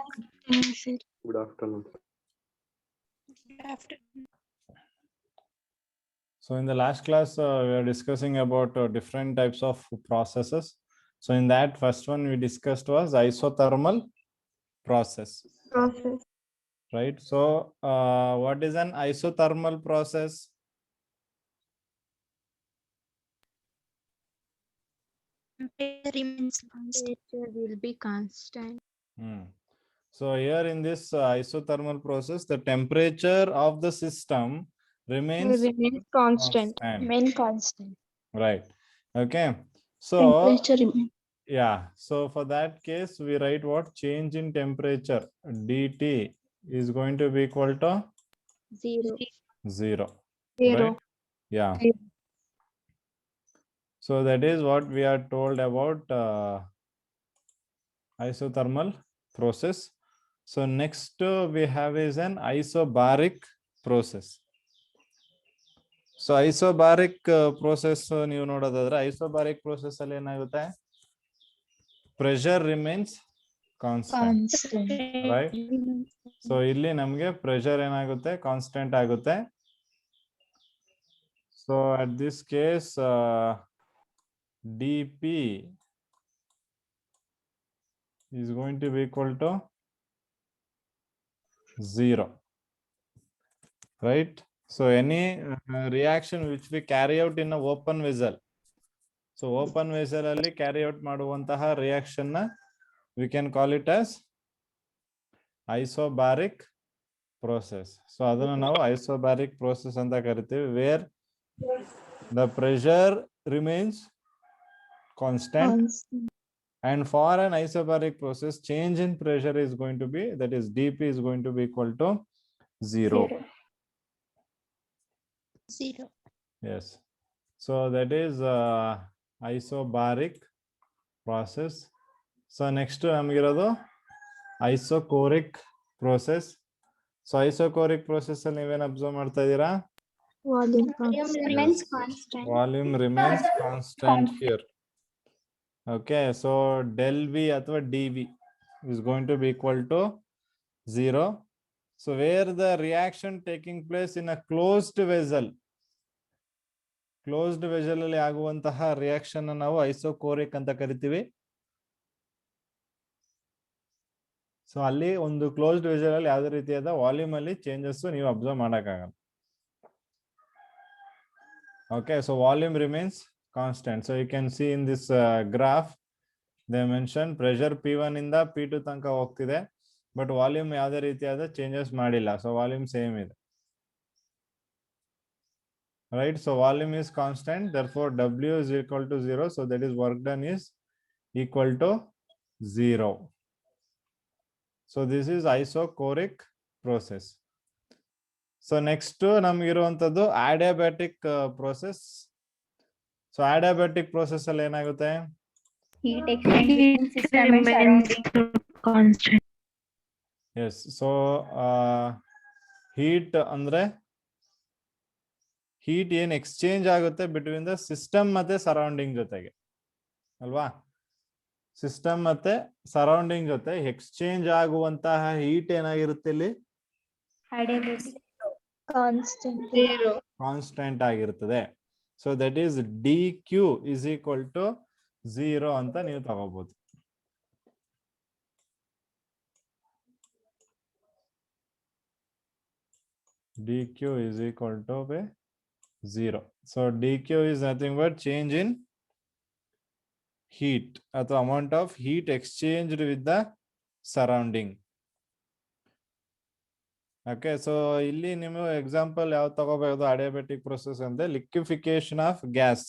sir. Good afternoon. Good afternoon. So in the last class, we are discussing about different types of processes. So in that first one we discussed was isothermal process, right? So what is an isothermal process? Temperature remains constant. Will be constant. So here in this isothermal process, the temperature of the system remains constant. Main constant. right. Okay. So Temperature remains. yeah, so for that case, we write what? Change in temperature dt is going to be equal to 0. 0. Zero. Right? Yeah. Zero. So that is what we are told about isothermal process. So next we have is an isobaric process. So isobaric process ನೀವು ನೋಡೋದಾದ್ರೆ isobaric process ಅಲ್ಲಿ ಏನಾಗುತ್ತೆ? Pressure remains constant. Right? So ಇಲ್ಲಿ ನಮಗೆ pressure ಏನಾಗುತ್ತೆ? Constant ಆಗುತ್ತೆ. So at this case dp is going to be equal to 0. Right? So any reaction which we carry out in a open vessel. So open vessel ಅಲ್ಲಿ carry out ಮಾಡುವಂತಹ reaction ನ we can call it as isobaric process. So ಅದನ್ನು ನಾವು isobaric process ಅಂತ ಕರಿತೀವಿ, where the pressure remains constant. And for an isobaric process, change in pressure is going to be, that is dp is going to be equal to 0. Zero. Yes. So that is isobaric process. So next ನಮಗಿರೋದು isochloric process. So isochloric process ಅಲ್ಲಿ ನೀವೇನು observe ಮಾಡ್ತಾ ಇದ್ದೀರಾ? Volume Remains constant. Volume remains constant here. Okay, so del V ಅಥವಾ dV is going to be equal to 0. So where the reaction taking place in a closed vessel, closed vessel ಅಲ್ಲಿ ಆಗುವಂತಹ reaction ನಾವು ಐಸೋಕೋರಿಕ್ ಅಂತ ಕರಿತೀವಿ. So ಅಲ್ಲಿ ಒಂದು closed vessel ಅಲ್ಲಿ ಯಾವುದೇ ರೀತಿಯಾದ ವಾಲ್ಯೂಮ್ ಅಲ್ಲಿ ಚೇಂಜಸ್ ನೀವು ಅಬ್ಸರ್ವ್ ಮಾಡಕ್ಕಾಗಲ್ಲ. Okay, so volume remains constant. So you can see in this graph they mentioned pressure P1 ಇಂದ P2 ತನಕ ಹೋಗ್ತಿದೆ, ಬಟ್ ವಾಲ್ಯೂಮ್ ಯಾವುದೇ ರೀತಿಯಾದ ಚೇಂಜಸ್ ಮಾಡಿಲ್ಲ. ಸೊ ವಾಲ್ಯೂಮ್ ಸೇಮ್ ಇದೆ. Right, so volume is constant, therefore W is equal to 0. So that is work done is equal to 0. So this is isochoric process. So next ನಮಗಿರುವಂತದ್ದು adiabatic process. So adiabatic process ಅಲ್ಲಿ ಏನಾಗುತ್ತೆ? Heat exchange system remains constant. Yes, so heat ಅಂದ್ರೆ heat ಏನು exchange ಆಗುತ್ತೆ between the system ಮತ್ತೆ surrounding ಜೊತೆಗೆ ಅಲ್ವಾ? System ಮತ್ತೆ surrounding ಜೊತೆ ಎಕ್ಸ್ಚೇಂಜ್ ಆಗುವಂತಹ ಹೀಟ್ ಏನಾಗಿರುತ್ತೆ ಇಲ್ಲಿ? ಕಾನ್ಸ್ಟೆಂಟ್ ಆಗಿರ್ತದೆ. So that is D Q is equal to 0 ಅಂತ ನೀವು ತಗೋಬಹುದು. dq is equal to 0. So dq is nothing but change in heat ಅಥವಾ amount of heat exchanged with the surrounding. Okay, so ಇಲ್ಲಿ ನೀವು example ಯಾವ್ದು ತಗೋಬಹುದು adiabatic process ಅಂದ್ರೆ liquefaction of gas.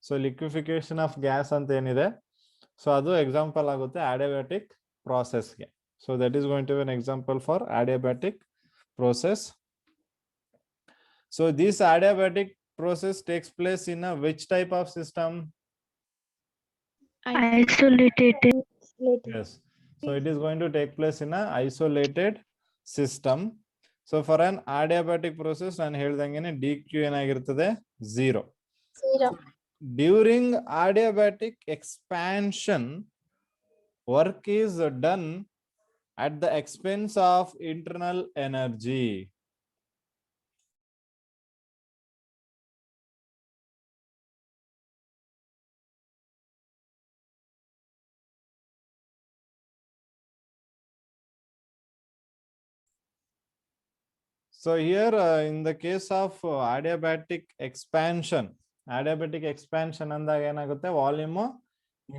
So liquefaction of gas ಅಂತ ಏನಿದೆ, so ಅದು example ಆಗುತ್ತೆ ಅಡಿಯಾಬ್ಯಾಟಿಕ್ ಪ್ರಾಸೆಸ್ಗೆ. So that is going to be an example for adiabatic process. So this adiabatic process takes place in a which type of system? Isolated. Yes. So it is going to take place in a isolated system. So for an adiabatic process ನಾನು ಹೇಳ್ದಂಗೆನೆ dq ಏನಾಗಿರ್ತದೆ? 0. During adiabatic expansion, work is done at the expense of internal energy. So here in the case of adiabatic expansion ಅಂದಾಗ ಏನಾಗುತ್ತೆ volume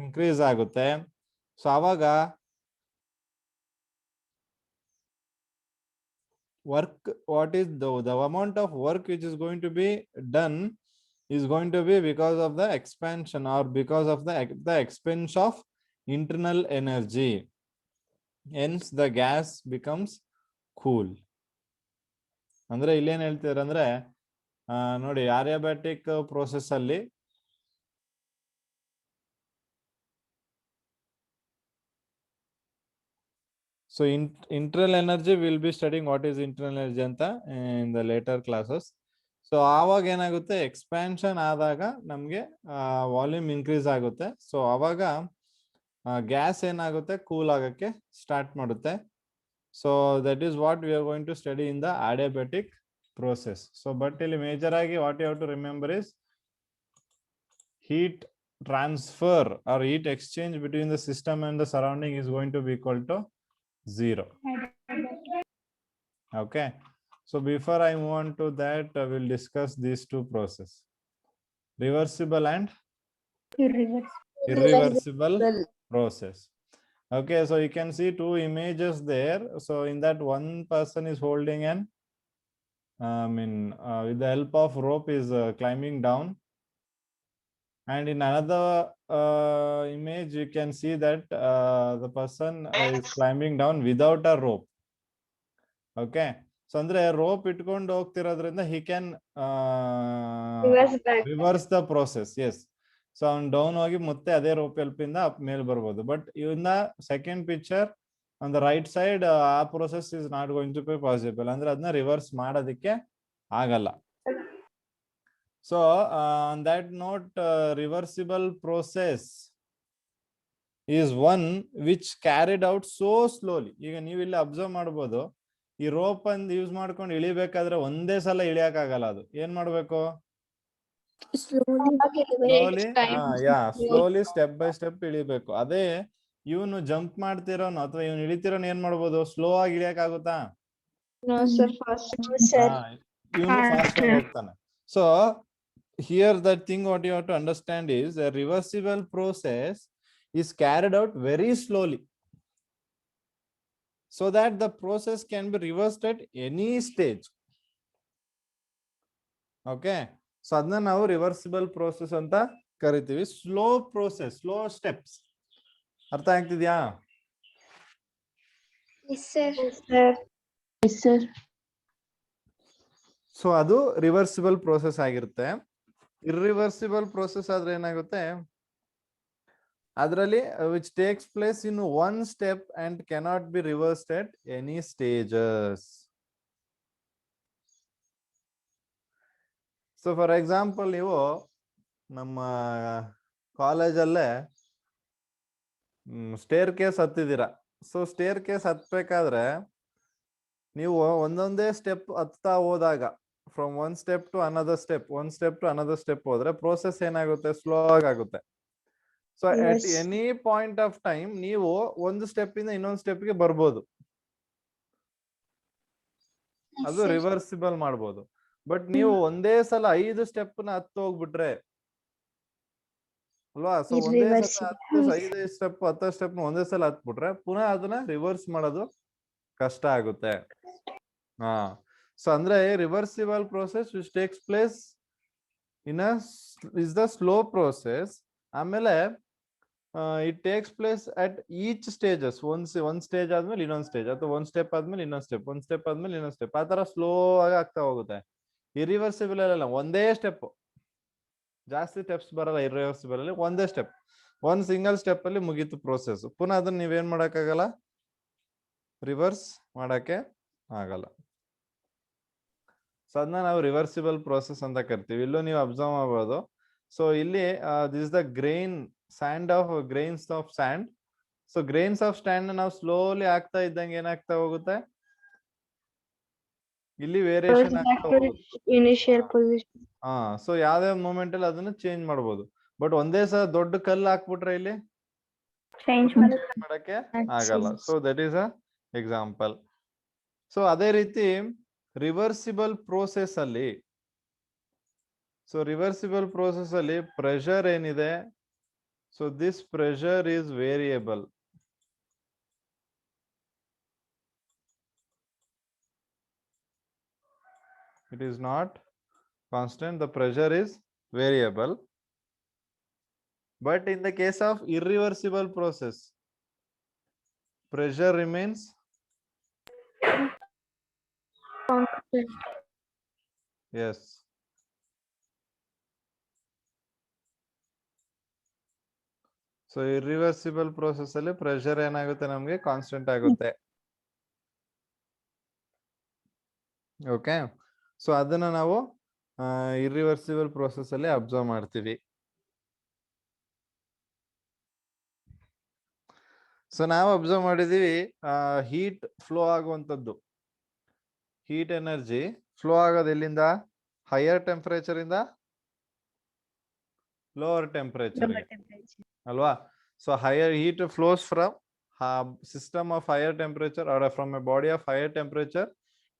increase ಆಗುತ್ತೆ. So ಅವಾಗ work, what is the amount of work which is going to be done is going to be because of the expansion or because of the expense of internal energy. Hence the gas becomes cool. ಅಂದ್ರೆ ಇಲ್ಲೇನ್ ಹೇಳ್ತಿದಾರೆ ಅಂದ್ರೆ ನೋಡಿ ಆರಿಯಾಬ್ಯಾಟಿಕ್ process ಅಲ್ಲಿ so internal energy will be studying what is internal energy anta in the later classes. So ಆವಾಗ ಏನಾಗುತ್ತೆ expansion ಆದಾಗ ನಮ್ಗೆ ವಾಲ್ಯೂಮ್ ಇನ್ಕ್ರೀಸ್ ಆಗುತ್ತೆ. ಸೊ ಅವಾಗ ಗ್ಯಾಸ್ ಏನಾಗುತ್ತೆ ಕೂಲ್ ಆಗಕ್ಕೆ ಸ್ಟಾರ್ಟ್ ಮಾಡುತ್ತೆ. So that is what we are going to study in the adiabatic process. So but ಇಲ್ಲಿ ಮೇಜರ್ ಆಗಿ what you have to remember is heat transfer or heat exchange between the system and the surrounding is going to be equal to 0. Okay, so before I move on to that, I will discuss these two processes, reversible and irreversible process. Okay, so you can see two images there. So in that, one person is holding an with the help of rope is climbing down, and in another image you can see that the person is climbing down without a rope. Okay, so andre rope itkondu hogtirodrinda he can reverse the process. Yes, so on down hogi ಮತ್ತೆ ಅದೇ rope help ಇಂದ up ಮೇಲೆ ಬರಬಹುದು. But in the second picture on the right side ಆ process is not going to be possible. ಅಂದ್ರೆ ಅದನ್ನ reverse ಮಾಡೋದಕ್ಕೆ ಆಗಲ್ಲ. So on that note, reversible process is one which carried out so slowly. ಈಗ ನೀವು ಇಲ್ಲಿ ಅಬ್ಸರ್ವ್ ಮಾಡಬಹುದು, ಈ ರೋಪ್ ಅನ್ನು ಯೂಸ್ ಮಾಡ್ಕೊಂಡು ಇಳಿಬೇಕಾದ್ರೆ ಒಂದೇ ಸಲ ಇಳಿಯಕ್ ಆಗಲ್ಲ. ಅದು ಏನ್ ಮಾಡ್ಬೇಕು, ಸ್ಲೋಲಿ ಸ್ಟೆಪ್ ಬೈ ಸ್ಟೆಪ್ ಇಳಿಬೇಕು. ಅದೇ ಇವನು ಜಂಪ್ ಮಾಡ್ತಿರೋನು ಅಥವಾ ಇವನು ಇಳಿತಿರೋನು ಏನ್ ಮಾಡ್ಬೋದು, ಸ್ಲೋ ಆಗಿ ಇಳಿಯಕ್ ಆಗುತ್ತಾ? ಇವನು ಫಾಸ್ಟ್ ಆಗಿ ಹೋಗ್ತಾನೆ. So here the thing what you have to understand is a reversible process is carried out very slowly so that the process can be reversed at any stage. Okay, so adna ನಾವು reversible process ಅಂತ ಕರಿತೀವಿ. Slow process, slow steps. ಅರ್ಥ ಆಗ್ತಿದ್ಯಾ? Yes sir. So ಅದು reversible process ಆಗಿರುತ್ತೆ. Irreversible process ಆದ್ರೆ ಏನಾಗುತ್ತೆ, ಅದರಲ್ಲಿ which takes place in one step and cannot be reversed at any stages. So for example, ನೀವು ನಮ್ಮ ಕಾಲೇಜಲ್ಲೇ ಸ್ಟೇರ್ ಕೇಸ್ ಹತ್ತಿದ್ದೀರಾ. ಸೊ ಸ್ಟೇರ್ ಕೇಸ್ ಹತ್ಬೇಕಾದ್ರೆ ನೀವು ಒಂದೊಂದೇ ಸ್ಟೆಪ್ ಹತ್ತಾ ಹೋದಾಗ from one step to another step ಹೋದ್ರೆ ಪ್ರೋಸೆಸ್ ಏನಾಗುತ್ತೆ, ಸ್ಲೋ ಆಗುತ್ತೆ. So at any point of time ನೀವು ಒಂದು ಸ್ಟೆಪ್ ಇಂದ ಇನ್ನೊಂದು ಸ್ಟೆಪ್ಗೆ ಬರ್ಬೋದು, ಅದು ರಿವರ್ಸಿಬಲ್ ಮಾಡ್ಬೋದು. ಬಟ್ ನೀವು ಒಂದೇ ಸಲ 5 ಸ್ಟೆಪ್ ನ ಹತ್ತು ಹೋಗ್ಬಿಟ್ರೆ ಅಲ್ವಾ, ಸೊ ಒಂದೇ ಸಲ 5 ಸ್ಟೆಪ್ 10 ಸ್ಟೆಪ್ ಒಂದೇ ಸಲ ಹತ್ಬಿಟ್ರೆ ಪುನಃ ಅದನ್ನ ರಿವರ್ಸ್ ಮಾಡೋದು ಕಷ್ಟ ಆಗುತ್ತೆ. ಸೊ ಅಂದ್ರೆ reversible process which takes place is the slow process. ಆಮೇಲೆ it takes place at each stages. ಒಂದ್ ಸ್ಟೇಜ್ ಆದ್ಮೇಲೆ ಇನ್ನೊಂದ್ ಸ್ಟೇಜ್, ಅಥವಾ ಒಂದ್ ಸ್ಟೆಪ್ ಆದ್ಮೇಲೆ ಇನ್ನೊಂದ್ ಸ್ಟೆಪ್, ಒಂದ್ ಸ್ಟೆಪ್ ಆದ್ಮೇಲೆ ಇನ್ನೊಂದ್ ಸ್ಟೆಪ್, ಆ ತರ ಸ್ಲೋ ಆಗಿ ಆಗ್ತಾ ಹೋಗುತ್ತೆ. ಇರಿವರ್ಸಿಬಲ್ ಅಲ್ಲ, ಒಂದೇ ಸ್ಟೆಪ್, ಜಾಸ್ತಿ ಸ್ಟೆಪ್ಸ್ ಬರಲ್ಲ. ಇರಿವರ್ಸಿಬಲ್ ಅಲ್ಲಿ ಒಂದೇ ಸ್ಟೆಪ್, ಒಂದ್ ಸಿಂಗಲ್ ಸ್ಟೆಪ್ ಅಲ್ಲಿ ಮುಗೀತು ಪ್ರೋಸೆಸ್. ಪುನಃ ಅದನ್ನ ನೀವೇನ್ ಮಾಡಕ್ಕಾಗಲ್ಲ, ರಿವರ್ಸ್ ಮಾಡಕ್ಕೆ ಆಗಲ್ಲ. ಸೊ ಅದನ್ನ ನಾವು ರಿವರ್ಸಿಬಲ್ ಪ್ರೋಸೆಸ್ ಅಂತ ಕರಿತೀವಿ. ಇಲ್ಲೂ ನೀವು ಅಬ್ಸರ್ವ್ ಮಾಡಬಹುದು. ಸೊ ಇಲ್ಲಿ this the grains of and. So grains of stand ನಾವು ಸ್ಲೋಲಿ ಆಗ್ತಾ ಇದ್ದಂಗೆ ಏನಾಗ್ತಾ ಹೋಗುತ್ತೆ, ಇಲ್ಲಿ ವೇರಿಯೇಷನ್ ಆಗ್ತಾ ಹೋಗುತ್ತೆ. Initial position. ಹಾ, ಸೊ ಯಾವ್ದೇ ಮೂಮೆಂಟ್ ಅಲ್ಲಿ ಅದನ್ನ ಚೇಂಜ್ ಮಾಡಬಹುದು. ಬಟ್ ಒಂದೇ ಸಲ ದೊಡ್ಡ ಕಲ್ಲು ಹಾಕ್ಬಿಟ್ರೆ ಇಲ್ಲಿ ಚೇಂಜ್ ಮಾಡಕ್ಕೆ ಆಗಲ್ಲ. So that is a example. So ಅದೇ ರೀತಿ ರಿವರ್ಸಿಬಲ್ ಪ್ರೋಸೆಸ್ ಅಲ್ಲಿ, ಸೊ ರಿವರ್ಸಿಬಲ್ ಪ್ರೋಸೆಸ್ ಅಲ್ಲಿ ಪ್ರೆಷರ್ ಏನಿದೆ, so this pressure is variable. It is not constant, the pressure is variable. But in the case of irreversible process, pressure remains Constant. yes. So irreversible process ಅಲ್ಲಿ pressure ಏನಾಗುತ್ತೆ ನಮಗೆ constant ಆಗುತ್ತೆ. Okay, so ಅದನ್ನ ನಾವು irreversible process ಅಲ್ಲಿ observe ಮಾಡ್ತೀವಿ. So ನಾವು observe ಮಾಡಿದೀವಿ ಹೀಟ್ ಫ್ಲೋ ಆಗುವಂಥದ್ದು, ಹೀಟ್ ಎನರ್ಜಿ ಫ್ಲೋ ಆಗೋದು ಎಲ್ಲಿಂದ, ಹೈಯರ್ ಟೆಂಪರೇಚರ್ ಇಂದ ಲೋವರ್ ಟೆಂಪರೇಚರ್ ಅಲ್ವಾ. So higher heat flows from system of higher temperature or from a body of higher temperature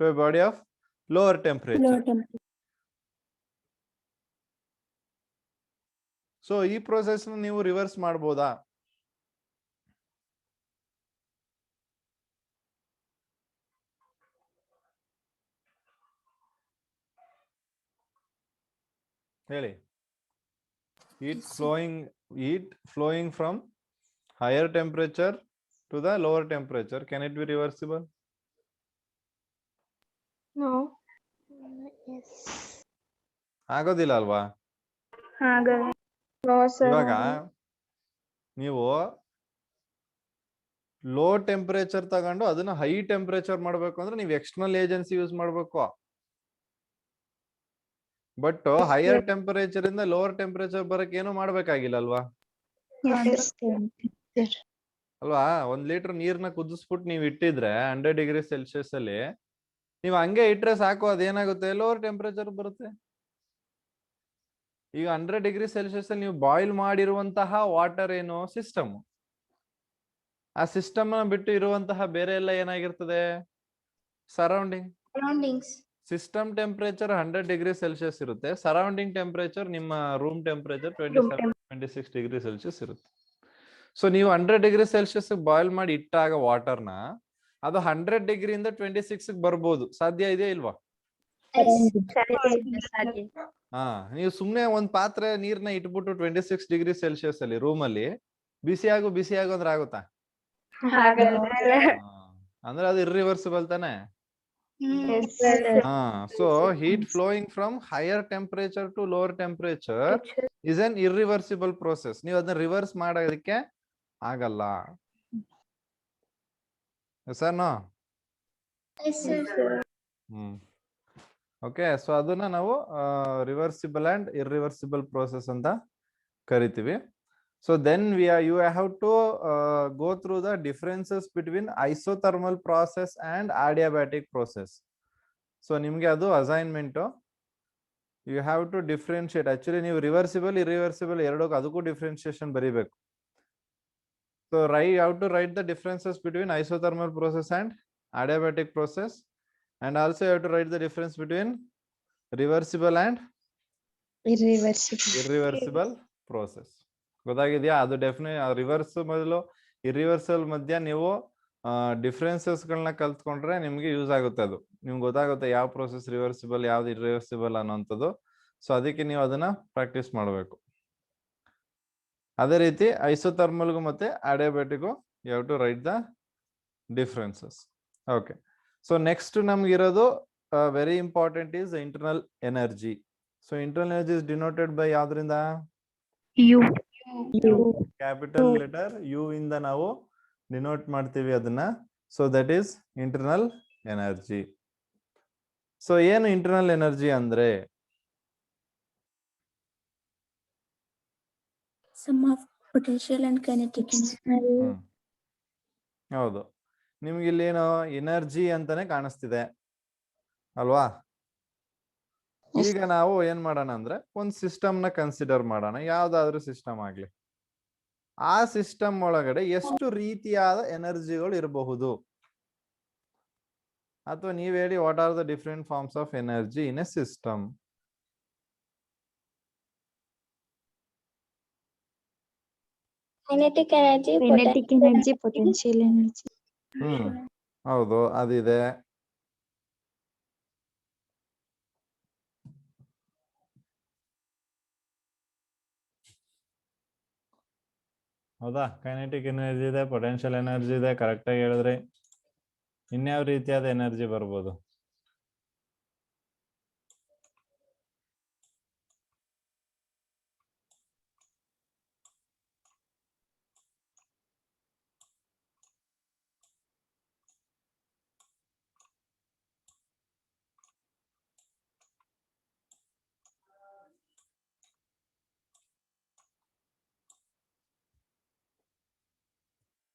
to a body of lower temperature. So ಈ process ನೀವು reverse ಮಾಡಬಹುದಾ? ಹೇಳಿ. heat flowing from higher temperature to the lower temperature, can it be reversible? No. Yes. ಆಗೋದಿಲ್ಲ ಅಲ್ವಾ? No, sir. ಇವಾಗ ನೀವು low temperature ತಗೊಂಡು ಅದನ್ನ ಹೈ ಟೆಂಪರೇಚರ್ ಮಾಡ್ಬೇಕು ಅಂದ್ರೆ ನೀವು ಎಕ್ಸ್ಟರ್ನಲ್ ಏಜೆನ್ಸಿ ಯೂಸ್ ಮಾಡ್ಬೇಕು. ಬಟ್ ಹೈಯರ್ ಟೆಂಪರೇಚರ್ ಇಂದ ಲೋವರ್ ಟೆಂಪರೇಚರ್ ಬರಕ್ ಏನು ಮಾಡ್ಬೇಕಾಗಿಲ್ಲ ಅಲ್ವಾ? ಅಲ್ವಾ? 1 ಲೀಟರ್ ನೀರ್ನ ಕುದಿಸ್ಬಿಟ್ಟು ನೀವು ಇಟ್ಟಿದ್ರೆ 100 ಡಿಗ್ರಿ ಸೆಲ್ಸಿಯಸ್ ಅಲ್ಲಿ ನೀವು ಹಂಗೆ ಇಟ್ರೆ ಸಾಕು, ಅದೇನಾಗುತ್ತೆ, ಲೋವರ್ ಟೆಂಪರೇಚರ್ ಬರುತ್ತೆ. ಈಗ 100 ಡಿಗ್ರಿ ಸೆಲ್ಸಿಯಸ್ ಅಲ್ಲಿ ನೀವು ಬಾಯ್ಲ್ ಮಾಡಿರುವಂತಹ ವಾಟರ್ ಏನು ಸಿಸ್ಟಮ್, ಆ ಸಿಸ್ಟಮ್ ಬಿಟ್ಟು ಇರುವಂತಹ ಬೇರೆ ಎಲ್ಲ ಏನಾಗಿರ್ತದೆ, surroundings. System temperature 100 degree Celsius ಇರುತ್ತೆ, ಸರೌಂಡಿಂಗ್ ಟೆಂಪರೇಚರ್ ನಿಮ್ಮ ರೂಮ್ ಟೆಂಪರೇಚರ್ 26 ಡಿಗ್ರಿ ಸೆಲ್ಸಿಯಸ್ ಇರುತ್ತೆ. ಸೊ ನೀವು 100 ಡಿಗ್ರಿ ಸೆಲ್ಸಿಯಸ್ ಬಾಯ್ಲ್ ಮಾಡಿ ಇಟ್ಟಾಗ ವಾಟರ್ನ ಅದು 100 ಡಿಗ್ರಿಯಿಂದ 26 ಬರ್ಬೋದು, ಸಾಧ್ಯ ಇದೆಯಾ ಇಲ್ವಾ? ಹಾ, ನೀವು ಸುಮ್ನೆ ಒಂದ್ ಪಾತ್ರೆ ನೀರ್ನ ಇಟ್ಬಿಟ್ಟು 26 ಡಿಗ್ರಿ ಸೆಲ್ಸಿಯಸ್ ಅಲ್ಲಿ ರೂಮ್ ಅಲ್ಲಿ ಬಿಸಿ ಆಗು ಅಂದ್ರೆ ಆಗುತ್ತಾ? ಅಂದ್ರೆ ಅದು ಇರ್ರಿವರ್ಸಿಬಲ್ ತಾನೆ. So heat flowing from higher temperature to lower temperature is an irreversible process. ನೀವು ಅದನ್ನ ರಿವರ್ಸ್ ಮಾಡೋದಕ್ಕೆ ಆಗಲ್ಲ. Sir no? ಓಕೆ, ಸೊ ಅದನ್ನ ನಾವು ರಿವರ್ಸಿಬಲ್ ಅಂಡ್ ಇರ್ರಿವರ್ಸಿಬಲ್ ಪ್ರೋಸೆಸ್ ಅಂತ ಕರಿತೀವಿ. So then you have to go through the differences between isothermal process and adiabatic process. So ನಿಮ್ಗೆ ಅದು assignment, you have to differentiate. Actually ನೀವು reversible irreversible ಎರಡಕ್ಕೂ ಅದಕ್ಕೂ differentiation ಬರೀಬೇಕು. So you have to write the differences between isothermal process and adiabatic process, and also you have to write the difference between reversible and irreversible process. ಗೊತ್ತಾಗಿದೆಯಾ? ಅದು reverse ಮೊದಲು ಇರ್ರಿವರ್ಸಲ್ ಮಧ್ಯ ನೀವು differences ಗಳನ್ನ ಕಲ್ತ್ಕೊಂಡ್ರೆ ನಿಮ್ಗೆ use ಆಗುತ್ತೆ. ಅದು ನಿಮ್ಗೆ ಗೊತ್ತಾಗುತ್ತೆ ಯಾವ ಪ್ರೋಸೆಸ್ ರಿವರ್ಸಿಬಲ್ ಯಾವ್ದು ಇರ್ರಿವರ್ಸಿಬಲ್ ಅನ್ನೋಂಥದ್ದು. ಸೊ ಅದಕ್ಕೆ ನೀವು ಅದನ್ನ ಪ್ರಾಕ್ಟೀಸ್ ಮಾಡಬೇಕು. ಅದೇ ರೀತಿ ಐಸೋಥರ್ಮಲ್ಗೂ ಮತ್ತೆ ಅಡಿಯಾಬ್ಯಾಟಿಕ್ಗೂ you have to write the differences. Okay, so next ನಮ್ಗಿರೋದು very important is internal energy. So internal energy is denoted by ಯಾವ್ದ್ರಿಂದ? ಕ್ಯಾಪಿಟಲ್ ಲೆಟರ್ ಯು ಇಂದ ನಾವು ಡಿನೋಟ್ ಮಾಡ್ತೀವಿ ಅದನ್ನ. So that is internal energy. So ಏನು ಇಂಟರ್ನಲ್ ಎನರ್ಜಿ ಅಂದ್ರೆ? Sum of potential and kinetic energy. ಹೌದು, ನಿಮ್ಗೆ ಇಲ್ಲೇನು ಎನರ್ಜಿ ಅಂತಾನೆ ಕಾಣಿಸ್ತಿದೆ ಅಲ್ವಾ? ಈಗ ನಾವು ಏನ್ ಮಾಡೋಣ ಅಂದ್ರೆ ಒಂದು ಸಿಸ್ಟಮ್ ನ ಕನ್ಸಿಡರ್ ಮಾಡೋಣ, ಯಾವ್ದಾದ್ರು ಸಿಸ್ಟಮ್ ಆಗ್ಲಿ. ಆ ಸಿಸ್ಟಮ್ ಒಳಗಡೆ ಎಷ್ಟು ರೀತಿಯಾದ ಎನರ್ಜಿಗಳು ಇರಬಹುದು? ಅಥವಾ ನೀವ್ ಹೇಳಿ, what are the different forms of energy in a system? Kinetic energy, Kinetic energy, potential energy. ಹೌದು, ಅದಿದೆ. ಹೌದಾ? ಕೈನೆಟಿಕ್ ಎನರ್ಜಿ ಇದೆ, ಪೊಟೆನ್ಷಿಯಲ್ ಎನರ್ಜಿ ಇದೆ, ಕರೆಕ್ಟ್ ಆಗಿ ಹೇಳಿದ್ರಿ. ಇನ್ಯಾವ ರೀತಿಯಾದ ಎನರ್ಜಿ ಬರ್ಬೋದು?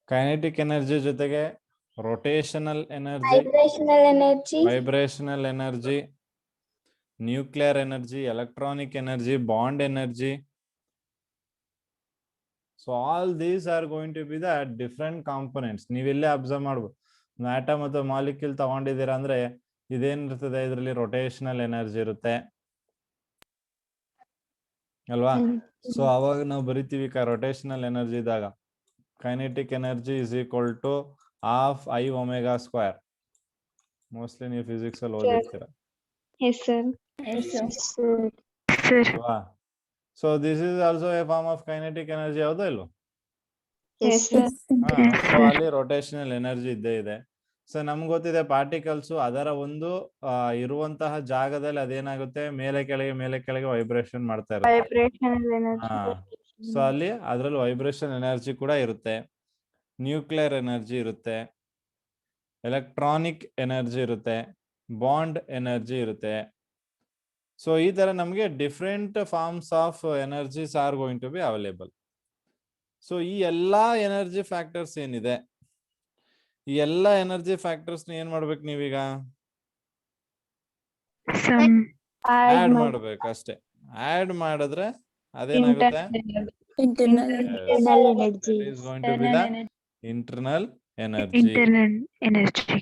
ಕೈನೆಟಿಕ್ ಎನರ್ಜಿ ಜೊತೆಗೆ rotational energy, vibrational energy, vibrational energy, nuclear energy, electronic energy, bond energy. So all these are going to be the different components. ನೀವಿಲ್ಲೇ ಅಬ್ಸರ್ವ್ ಮಾಡ್ಬೋದು. ಆಟಮ್ ಅಥವಾ ಮಾಲಿಕ್ಯೂಲ್ ತಗೊಂಡಿದ್ದೀರಾ ಅಂದ್ರೆ ಇದೇನಿರ್ತದೆ, ಇದರಲ್ಲಿ ರೊಟೇಷನಲ್ ಎನರ್ಜಿ ಇರುತ್ತೆ ಅಲ್ವಾ? ಸೊ ಅವಾಗ ನಾವು ಬರಿತೀವಿ ರೊಟೇಷನಲ್ ಎನರ್ಜಿ ಇದ್ದಾಗ kinetic energy is equal to half I omega square. Mostly ನೀವು ಫಿಸಿಕ್ಸ್ ಅಲ್ಲಿ ಓದಿರ್ತೀರ. Yes, sir. ಅಲ್ವಾ? So this is also a form of kinetic energy, ಹೌದಾ ಇಲ್ವಾ? Yes, sir. ಸೊ ಅಲ್ಲಿ ರೊಟೇಷನಲ್ ಎನರ್ಜಿ ಇದ್ದೇ ಇದೆ. ಸೊ ನಮ್ಗೆ ಗೊತ್ತಿದೆ ಪಾರ್ಟಿಕಲ್ಸ್ ಅದರ ಒಂದು ಇರುವಂತಹ ಜಾಗದಲ್ಲಿ ಅದೇನಾಗುತ್ತೆ, ಮೇಲೆ ಕೆಳಗೆ ವೈಬ್ರೇಷನ್ ಮಾಡ್ತಾ ಇರುತ್ತೆ. Vibrational energy. ಸೊ ಅಲ್ಲಿ ಅದ್ರಲ್ಲಿ ವೈಬ್ರೇಷನ್ ಎನರ್ಜಿ ಕೂಡ ಇರುತ್ತೆ, ನ್ಯೂಕ್ಲಿಯರ್ ಎನರ್ಜಿ ಇರುತ್ತೆ, ಎಲೆಕ್ಟ್ರಾನಿಕ್ ಎನರ್ಜಿ ಇರುತ್ತೆ, ಬಾಂಡ್ ಎನರ್ಜಿ ಇರುತ್ತೆ. ಸೊ ಈ ತರ ನಮಗೆ different forms of energies are going to be available. So ಈ ಎಲ್ಲಾ ಎನರ್ಜಿ ಫ್ಯಾಕ್ಟರ್ಸ್ ಏನಿದೆ, ಈ ಎಲ್ಲಾ ಎನರ್ಜಿ ಫ್ಯಾಕ್ಟರ್ಸ್ ಏನ್ ಮಾಡ್ಬೇಕು ನೀವೀಗ? ಆಡ್ ಮಾಡ್ಬೇಕು ಅಷ್ಟೇ. ಆಡ್ ಮಾಡಿದ್ರೆ ಅದೇನಾಗುತ್ತೆ? Internal energy. That is going to be the internal energy. Internal energy.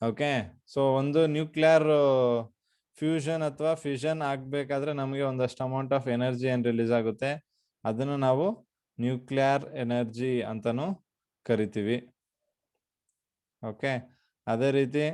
Okay. So ಒಂದು ನ್ಯೂಕ್ಲಿಯರ್ ಫ್ಯೂಷನ್ ಅಥವಾ ಫ್ಯೂಷನ್ ಆಗ್ಬೇಕಾದ್ರೆ ನಮಗೆ ಒಂದಷ್ಟು ಅಮೌಂಟ್ ಆಫ್ ಎನರ್ಜಿ ಏನ್ ರಿಲೀಸ್ ಆಗುತ್ತೆ, ಅದನ್ನು ನಾವು ನ್ಯೂಕ್ಲಿಯರ್ ಎನರ್ಜಿ ಅಂತಾನು ಕರಿತೀವಿ. ಓಕೆ. ಅದೇ ರೀತಿ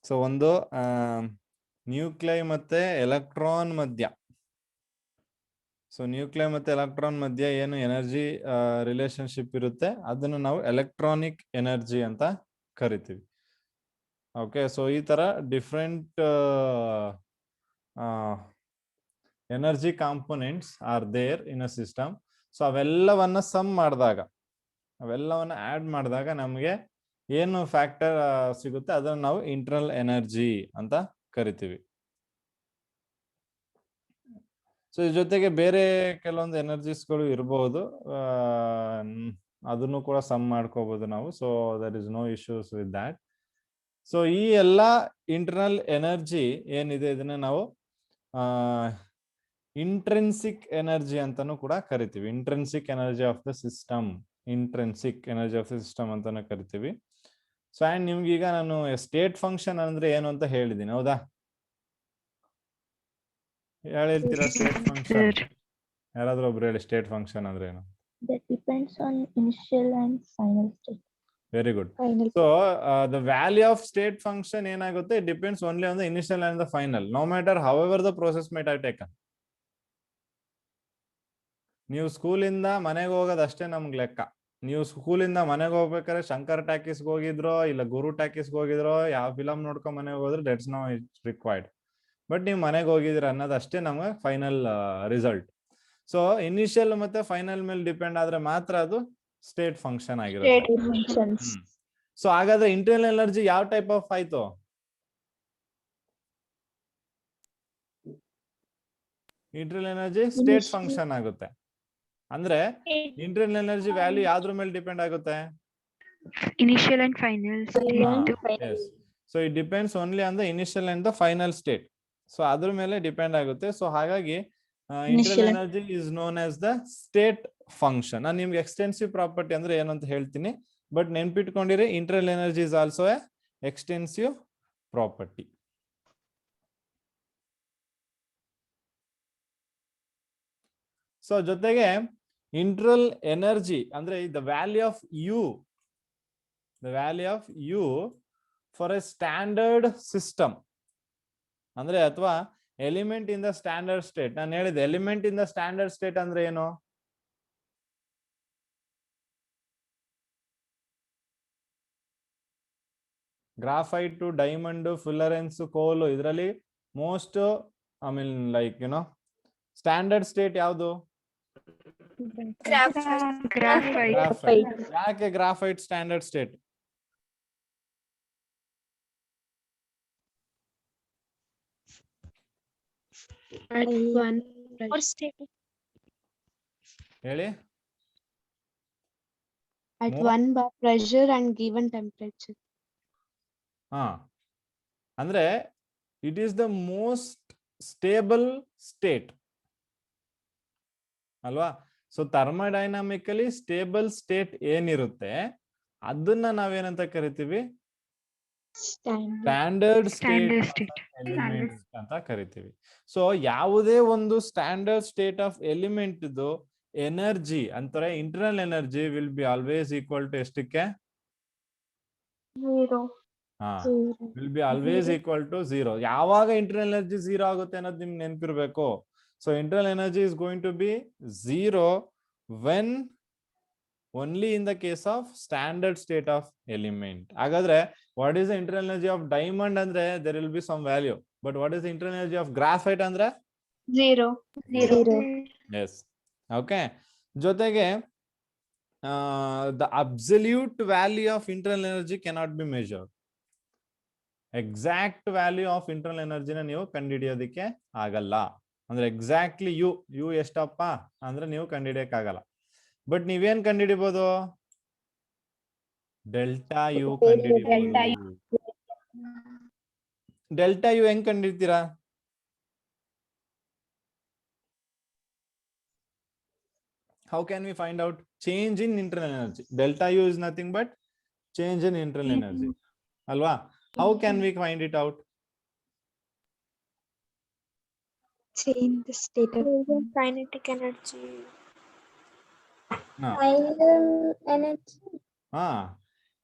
ಸೊ ಒಂದು ನ್ಯೂಕ್ಲಿಯೈ ಮತ್ತೆ ಎಲೆಕ್ಟ್ರಾನ್ ಮಧ್ಯ, ಸೊ ನ್ಯೂಕ್ಲಿಯೈ ಮತ್ತೆ ಎಲೆಕ್ಟ್ರಾನ್ ಮಧ್ಯ ಏನು ಎನರ್ಜಿ ರಿಲೇಶನ್ಶಿಪ್ ಇರುತ್ತೆ ಅದನ್ನು ನಾವು ಎಲೆಕ್ಟ್ರಾನಿಕ್ ಎನರ್ಜಿ ಅಂತ ಕರಿತೀವಿ. ಓಕೆ. ಸೊ ಈ ತರ different energy components are there in a system. So ಅವೆಲ್ಲವನ್ನ ಸಮ್ ಮಾಡಿದಾಗ, ಅವೆಲ್ಲವನ್ನ ಆಡ್ ಮಾಡಿದಾಗ ನಮಗೆ ಏನು ಫ್ಯಾಕ್ಟರ್ ಸಿಗುತ್ತೆ ಅದನ್ನು ನಾವು ಇಂಟರ್ನಲ್ ಎನರ್ಜಿ ಅಂತ ಕರಿತೀವಿ. ಸೊ ಇದ್ರ ಜೊತೆಗೆ ಬೇರೆ ಕೆಲವೊಂದು ಎನರ್ಜಿಸ್ಗಳು ಇರಬಹುದು, ಅದನ್ನು ಕೂಡ ಸಮ್ ಮಾಡ್ಕೋಬಹುದು ನಾವು. So there is no issues with that. So ಈ ಎಲ್ಲ ಇಂಟರ್ನಲ್ ಎನರ್ಜಿ ಏನಿದೆ ಇದನ್ನ ನಾವು ಇಂಟ್ರೆನ್ಸಿಕ್ ಎನರ್ಜಿ ಅಂತಾನು ಕೂಡ ಕರಿತೀವಿ. Intrinsic energy of the system, intrinsic energy of the system ಅಂತಾನು ಕರಿತೀವಿ. ಸೊ ಅಂಡ್ ನಿಮ್ಗೆ ಈಗ ನಾನು ಸ್ಟೇಟ್ ಫಂಕ್ಷನ್ ಅಂದ್ರೆ ಏನು ಅಂತ ಹೇಳಿದ್ದೀನಿ, ಹೌದಾ? ಹೇಳಿರ್ತೀರಾ ಸ್ಟೇಟ್ ಫಂಕ್ಷನ್? ಯಾರಾದ್ರೂ ಒಬ್ರು ಹೇಳಿ ಸ್ಟೇಟ್ ಫಂಕ್ಷನ್ ಅಂದ್ರೆ ಏನು? that depends on initial and final state. Very good. So the value of state function ಏನಾಗುತ್ತೆ, it depends only on the initial and the final, no matter how ever the process might have taken. ನೀವು ಸ್ಕೂಲಿಂದ ಮನೆಗೆ ಹೋಗೋದು ಅಷ್ಟೇ ನಮ್ಗೆ ಲೆಕ್ಕ. ನೀವು ಸ್ಕೂಲಿಂದ ಮನೆಗೆ ಹೋಗ್ಬೇಕಾದ್ರೆ ಶಂಕರ್ ಟಾಕೀಸ್ಗೆ ಹೋಗಿದ್ರೋ ಇಲ್ಲ ಗುರು ಟಾಕೀಸ್ಗೆ ಹೋಗಿದ್ರೋ, ಯಾವ ಫಿಲಮ್ ನೋಡ್ಕೊಂಡ್ ಮನೆಗೆ ಹೋದ್ರೆ ದಟ್ಸ್ ನೋ ರಿಕ್ವೈರ್ಡ್. ಬಟ್ ನೀವು ಮನೆಗೆ ಹೋಗಿದ್ದೀರ ಅನ್ನೋದಷ್ಟೇ ನಮ್ಗೆ ಫೈನಲ್ ರಿಸಲ್ಟ್. ಸೊ ಇನಿಷಿಯಲ್ ಮತ್ತೆ ಫೈನಲ್ ಮೇಲೆ ಡಿಪೆಂಡ್ ಆದ್ರೆ ಮಾತ್ರ ಅದು ಸ್ಟೇಟ್ ಫಂಕ್ಷನ್ ಆಗಿರುತ್ತೆ. functions. ಸೊ ಹಾಗಾದ್ರೆ ಇಂಟರ್ನಲ್ ಎನರ್ಜಿ ಯಾವ ಟೈಪ್ ಆಫ್ ಆಯ್ತು? ಇಂಟರ್ನಲ್ ಎನರ್ಜಿ ಸ್ಟೇಟ್ ಫಂಕ್ಷನ್ ಆಗುತ್ತೆ. ಅಂದ್ರೆ ಇಂಟರ್ನಲ್ ಎನರ್ಜಿ ವ್ಯಾಲ್ಯೂ ಯಾವ್ದ್ರ ಮೇಲೆ ಡಿಪೆಂಡ್ ಆಗುತ್ತೆ? Initial and final. Yes. So it depends only on the initial and the final state. So ಅದ್ರ ಮೇಲೆ ಡಿಪೆಂಡ್ ಆಗುತ್ತೆ. ಸೊ ಹಾಗಾಗಿ internal energy is known as the state function. ನಾನು ನಿಮ್ಗೆ ಎಕ್ಸ್ಟೆನ್ಸಿವ್ ಪ್ರಾಪರ್ಟಿ ಅಂದ್ರೆ ಏನು ಅಂತ ಹೇಳ್ತೀನಿ, ಬಟ್ ನೆನ್ಪಿಟ್ಕೊಂಡಿರಿ internal energy is also a extensive property. So ಜೊತೆಗೆ ಇಂಟರ್ನಲ್ ಎನರ್ಜಿ ಅಂದ್ರೆ the value of U, the value of U for a standard system ಅಂದ್ರೆ ಅಥವಾ element in the standard state. ನಾನು ಹೇಳಿದೆ element in the standard state ಅಂದ್ರೆ ಏನು? Graphite, diamond, fullerenes, coal, ಇದರಲ್ಲಿ most I mean like standard state ಯಾವುದು? Graphite. ಯಾಕೆ graphite standard state? At one ಹೇಳಿ. at one bar pressure and given temperature. ಹಾ, ಅಂದ್ರೆ it is the most stable state ಅಲ್ವಾ? So ಥರ್ಮೋಡೈನಾಮಿಕಲಿ stable state ಏನಿರುತ್ತೆ ಅದನ್ನ ನಾವೇನಂತ ಕರಿತೀವಿ? ಸ್ಟ್ಯಾಂಡರ್ಡ್ ಸ್ಟೇಟ್ ಎಲಿಮೆಂಟ್ ಅಂತ ಕರಿತೀವಿ. ಸೊ ಯಾವುದೇ ಒಂದು ಸ್ಟ್ಯಾಂಡರ್ಡ್ ಸ್ಟೇಟ್ ಆಫ್ ಎಲಿಮೆಂಟ್ ಇದು ಎನರ್ಜಿ ಅಂತಾರೆ internal energy will be always equal to ಎಷ್ಟಕ್ಕೆ? Will be always equal to 0. ಯಾವಾಗ ಇಂಟರ್ನಲ್ ಎನರ್ಜಿ 0 ಆಗುತ್ತೆ ಅನ್ನೋದು ನಿಮ್ಗೆ ನೆನಪಿರ್ಬೇಕು. So internal energy is going to be 0 when only in the case of standard state of element. ಹಾಗಾದ್ರೆ what is the internal energy of diamond ಅಂದ್ರೆ there will be some value, but what is the internal energy of graphite ಅಂದ್ರೆ 0. yes. okay, ಜೊತೆಗೆ the absolute value of internal energy cannot be measured. Exact value of internal ಎನರ್ಜಿನ ನೀವು ಕಂಡುಹಿಡಿಯೋದಕ್ಕೆ ಆಗಲ್ಲ. ಅಂದ್ರೆ exactly you ಎಷ್ಟಪ್ಪ ಅಂದ್ರೆ ನೀವು ಕಂಡುಹಿಡಿಯಕ್ ಆಗಲ್ಲ. ಬಟ್ ನೀವೇನ್ ಕಂಡುಹಿಡಿಬಹುದು? ಡೆಲ್ಟಾ ಯು ಕಂಡುಹಿಡಿಬಹುದು. ಡೆಲ್ಟಾ ಯು ಹೆಂಗ್ ಕಂಡುಹಿಡ್ತೀರಾ? How can we find out change in internal energy? Delta U is nothing but change in internal energy. Alva? How can we find it out? Change the state of Kinetic energy. Final energy.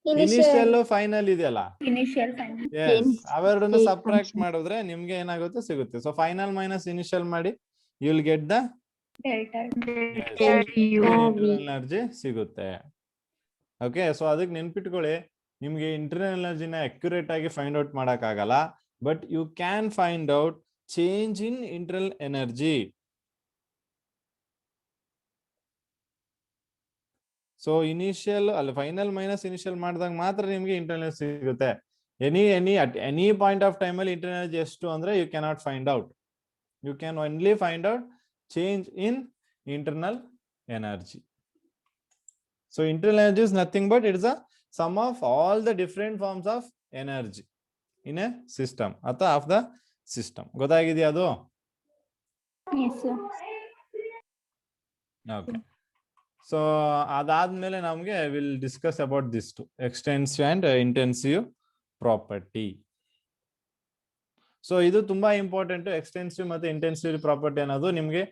Initial final ಇದೆಯಲ್ಲ, Initial final. yes, ಅವೆರಡನ್ನು ಸಬ್ಟ್ರಾಕ್ಟ್ ಮಾಡಿದ್ರೆ ನಿಮ್ಗೆ ಏನಾಗುತ್ತೆ ಸಿಗುತ್ತೆ. So final minus initial ಮಾಡಿ you will get the Delta. Energy ಸಿಗುತ್ತೆ. Okay, so ಅದಕ್ಕೆ ನೆನ್ಪಿಟ್ಕೊಳ್ಳಿ, ನಿಮ್ಗೆ ಇಂಟರ್ನಲ್ ಎನರ್ಜಿನ ಅಕ್ಯುರೇಟ್ ಆಗಿ ಫೈಂಡ್ ಔಟ್ ಮಾಡಕ್ ಆಗಲ್ಲ, but you can find out change in internal energy. So initial ಅಲ್ಲ ಫೈನಲ್ ಮೈನಸ್ ಇನಿಷಿಯಲ್ ಮಾಡಿದಾಗ ಮಾತ್ರ ನಿಮ್ಗೆ ಇಂಟರ್ನಲ್ ಸಿಗುತ್ತೆ. At any point of time ಅಲ್ಲಿ ಇಂಟರ್ನಲ್ ಎನರ್ಜಿ ಎಷ್ಟು ಅಂದ್ರೆ you cannot find out. You can only find out change in internal energy. So internal energy is nothing but it is a sum of all the different forms of energy in a system ಅಥವಾ of the system. ಗೊತ್ತಾಗಿದೆಯಾ ಅದು? Yes, sir. Okay. So ಅದಾದ್ಮೇಲೆ ನಮಗೆ will discuss about this two extensive and intensive property. So ಇದು ತುಂಬಾ important. Extensive ಮತ್ತೆ intensive property ಅನ್ನೋದು ನಿಮ್ಗೆ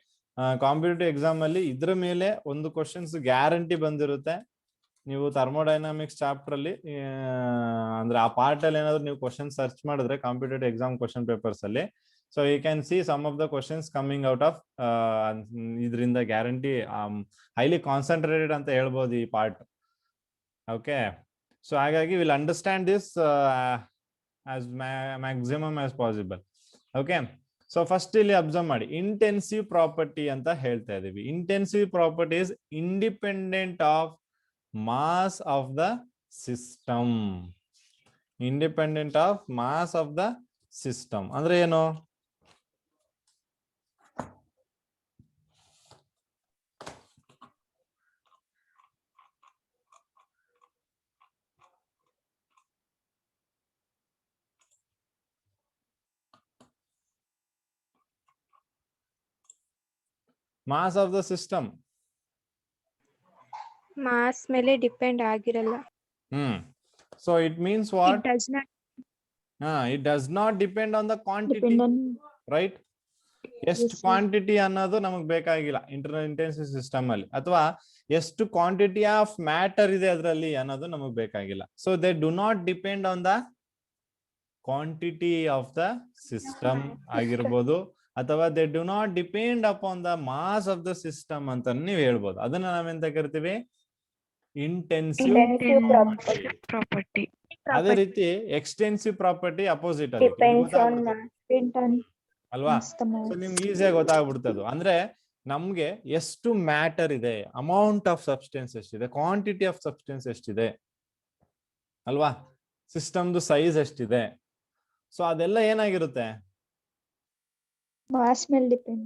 ಕಾಂಪಿಟೇಟಿವ್ ಎಕ್ಸಾಮ್ ಅಲ್ಲಿ ಇದ್ರ ಮೇಲೆ ಒಂದು ಕ್ವಶನ್ಸ್ ಗ್ಯಾರಂಟಿ ಬಂದಿರುತ್ತೆ. ನೀವು ಥರ್ಮೋಡೈನಾಮಿಕ್ಸ್ ಚಾಪ್ಟರ್ ಅಲ್ಲಿ ಅಂದ್ರೆ ಆ ಪಾರ್ಟ್ ಅಲ್ಲಿ ಏನಾದ್ರು ನೀವು ಕ್ವಶನ್ ಸರ್ಚ್ ಮಾಡಿದ್ರೆ ಕಾಂಪಿಟೇಟಿವ್ ಎಕ್ಸಾಮ್ ಕ್ವಶನ್ ಪೇಪರ್ಸ್ ಅಲ್ಲಿ, so you can see some of the questions coming out of ಇದರಿಂದ ಗ್ಯಾರಂಟಿ ಹೈಲಿ ಕಾನ್ಸಂಟ್ರೇಟೆಡ್ ಅಂತ ಹೇಳ್ಬೋದು ಈ ಪಾರ್ಟ್. ಓಕೆ, ಸೊ ಹಾಗಾಗಿ will understand this as maximum as possible. Okay. So first ಇಲ್ಲಿ observe ಮಾಡಿ, intensive property ಅಂತ ಹೇಳ್ತಾ ಇದೀವಿ. Intensive property is independent of mass of the system. Independent of mass of the system ಅಂದ್ರೆ ಏನು? Mass of the system mass ಮೇಲೆ depend ಆಗಿರಲ್ಲ. So it means what? It does not. It does not depend on the quantity, Depend on right? ಎಷ್ಟು quantity ಅನ್ನೋದು ನಮಗ್ ಬೇಕಾಗಿಲ್ಲ intensive system ಅಲ್ಲಿ, ಅಥವಾ ಎಷ್ಟು ಕ್ವಾಂಟಿಟಿ ಆಫ್ ಮ್ಯಾಟರ್ ಇದೆ ಅದರಲ್ಲಿ ಅನ್ನೋದು ನಮಗ್ ಬೇಕಾಗಿಲ್ಲ. So they do not depend on the quantity of the system ಆಗಿರ್ಬೋದು, ಅಥವಾ they do not depend upon the mass of the system ಅಂತ ನೀವು ಹೇಳ್ಬೋದು. ಅದನ್ನ ನಾವೆಂತ ಕರಿತೀವಿ? Intensive property. ಅದೇ ರೀತಿ ಎಕ್ಸ್ಟೆನ್ಸಿವ್ ಪ್ರಾಪರ್ಟಿ ಅಪೋಸಿಟ್ ಅಲ್ಲಿ ಅಲ್ವಾ? ಸೊ ನಿಮ್ಗೆ ಈಸಿಯಾಗಿ ಗೊತ್ತಾಗ್ಬಿಡ್ತದೆ. ಅಂದ್ರೆ ನಮ್ಗೆ ಎಷ್ಟು ಮ್ಯಾಟರ್ ಇದೆ, ಅಮೌಂಟ್ ಆಫ್ ಸಬ್ಸ್ಟೆನ್ಸ್ ಎಷ್ಟಿದೆ, ಕ್ವಾಂಟಿಟಿ ಆಫ್ ಸಬ್ಸ್ಟೆನ್ಸ್ ಎಷ್ಟಿದೆ ಅಲ್ವಾ, ಸಿಸ್ಟಮ್ದು ಸೈಜ್ ಎಷ್ಟಿದೆ, ಸೊ ಅದೆಲ್ಲ ಏನಾಗಿರುತ್ತೆ? ಮಾಸ್ ಮೇಲೆ ಡಿಪೆಂಡ್.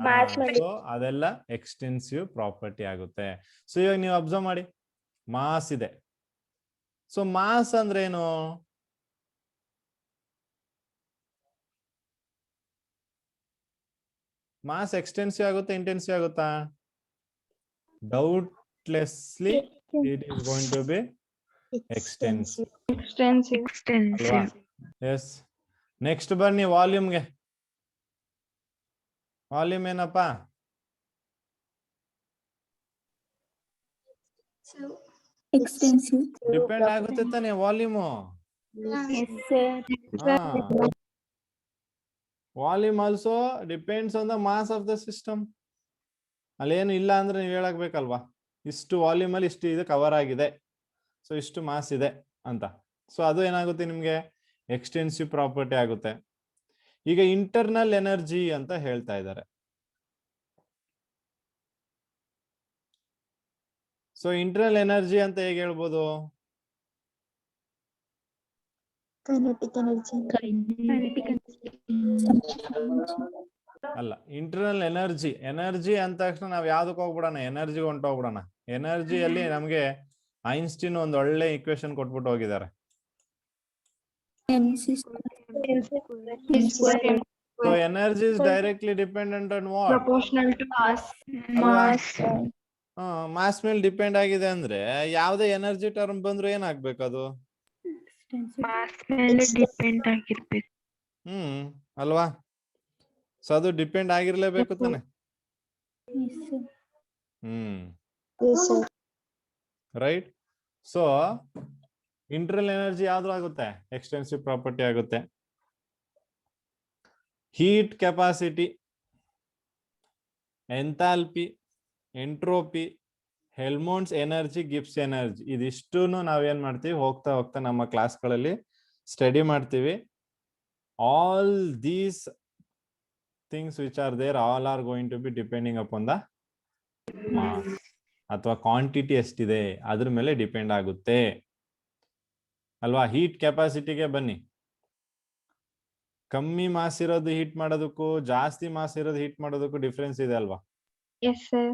ಸೊ ಅದೆಲ್ಲ ಎಕ್ಸ್ಟೆನ್ಸಿವ್ ಪ್ರಾಪರ್ಟಿ ಆಗುತ್ತೆ. ಸೊ ಇವಾಗ ನೀವು ಅಬ್ಸರ್ವ್ ಮಾಡಿ, ಮಾಸ್ ಇದೆ. ಸೊ ಮಾಸ್ ಅಂದ್ರೆ ಏನು? ಮಾಸ್ ಎಕ್ಸ್ಟೆನ್ಸಿವ್ ಆಗುತ್ತೆ, ಇಂಟೆನ್ಸಿವ್ ಆಗುತ್ತಾ? Doubtlessly it is going to be extensive. Extensive. Yes. Next ಬನ್ನಿ ವಾಲ್ಯೂಮ್ಗೆ. ವಾಲ್ಯೂಮ್ ಏನಪ್ಪಾ? ಎಕ್ಸ್ಟೆನ್ಸಿವ್. ಡಿಪೆಂಡ್ ಆಗುತ್ತೆ ತಾನೆ volume? Volume also depends on the mass of the system. ಅಲ್ಲೇನು ಇಲ್ಲ ಅಂದ್ರೆ ನೀವು ಹೇಳಕ್ಬೇಕಲ್ವಾ, ಇಷ್ಟು ವಾಲ್ಯೂಮ್ ಅಲ್ಲಿ ಇಷ್ಟು ಇದು ಕವರ್ ಆಗಿದೆ, ಸೊ ಇಷ್ಟು ಮಾಸ್ ಇದೆ ಅಂತ. ಸೊ ಅದು ಏನಾಗುತ್ತೆ ನಿಮ್ಗೆ? ಎಕ್ಸ್ಟೆನ್ಸಿವ್ ಪ್ರಾಪರ್ಟಿ ಆಗುತ್ತೆ. ಈಗ ಇಂಟರ್ನಲ್ ಎನರ್ಜಿ ಅಂತ ಹೇಳ್ತಾ ಇದ್ದಾರೆ. ಸೊ ಇಂಟರ್ನಲ್ ಎನರ್ಜಿ ಅಂತ ಹೇಗೆ ಹೇಳ್ಬೋದು? Kinetic energy. ಅಲ್ಲ, ಇಂಟರ್ನಲ್ ಎನರ್ಜಿ. ಎನರ್ಜಿ ಅಂದ ತಕ್ಷಣ ನಾವ್ ಯಾವ್ದಕ್ ಹೋಗ್ಬಿಡೋಣ? ಎನರ್ಜಿ ಹೊಂಟೋಗ್ಬಿಡೋಣ. ಎನರ್ಜಿಯಲ್ಲಿ ನಮ್ಗೆ ಐನ್ಸ್ಟೀನ್ ಒಂದ್ ಒಳ್ಳೆ ಇಕ್ವೇಶನ್ ಕೊಟ್ಬಿಟ್ಟು ಹೋಗಿದ್ದಾರೆ. So energy is directly dependent on what? Proportional to mass. Mass ಮೇಲೆ ಡಿಪೆಂಡ್ ಆಗಿದೆ ಅಂದ್ರೆ ಯಾವ್ದೇ ಎನರ್ಜಿ ಟರ್ಮ್ ಬಂದ್ರು ಏನಾಗ್ಬೇಕು ಅದು? Mass ಮೇಲೆ ಡಿಪೆಂಡ್ ಆಗಿರ್ಬೇಕು. ಅಲ್ವಾ? ಸೊ ಅದು ಡಿಪೆಂಡ್ ಆಗಿರ್ಲೇಬೇಕು ತಾನೆ. ರೈಟ್. ಸೊ ಇಂಟರ್ನಲ್ ಎನರ್ಜಿ ಯಾವ್ದು ಆಗುತ್ತೆ? ಎಕ್ಸ್ಟೆನ್ಸಿವ್ ಪ್ರಾಪರ್ಟಿ ಆಗುತ್ತೆ. Heat capacity, enthalpy, entropy, Helmholtz energy, Gibbs energy, ಇದಿಷ್ಟು ನಾವೇನ್ ಮಾಡ್ತೀವಿ ಹೋಗ್ತಾ ಹೋಗ್ತಾ ನಮ್ಮ ಕ್ಲಾಸ್ಗಳಲ್ಲಿ ಸ್ಟಡಿ ಮಾಡ್ತೀವಿ. All these things which are there all are going to be depending upon the mass, ಅಥವಾ ಕ್ವಾಂಟಿಟಿ ಎಷ್ಟಿದೆ ಅದ್ರ ಮೇಲೆ ಡಿಪೆಂಡ್ ಆಗುತ್ತೆ ಅಲ್ವಾ? ಹೀಟ್ ಕೆಪಾಸಿಟಿಗೆ ಬನ್ನಿ. ಕಮ್ಮಿ ಮಾಸ್ ಇರೋದು ಹೀಟ್ ಮಾಡೋದಕ್ಕೂ ಜಾಸ್ತಿ ಮಾಸ್ ಇರೋದು ಹೀಟ್ ಮಾಡೋದಕ್ಕೂ ಡಿಫ್ರೆನ್ಸ್ ಇದೆ ಅಲ್ವಾ? Yes, sir.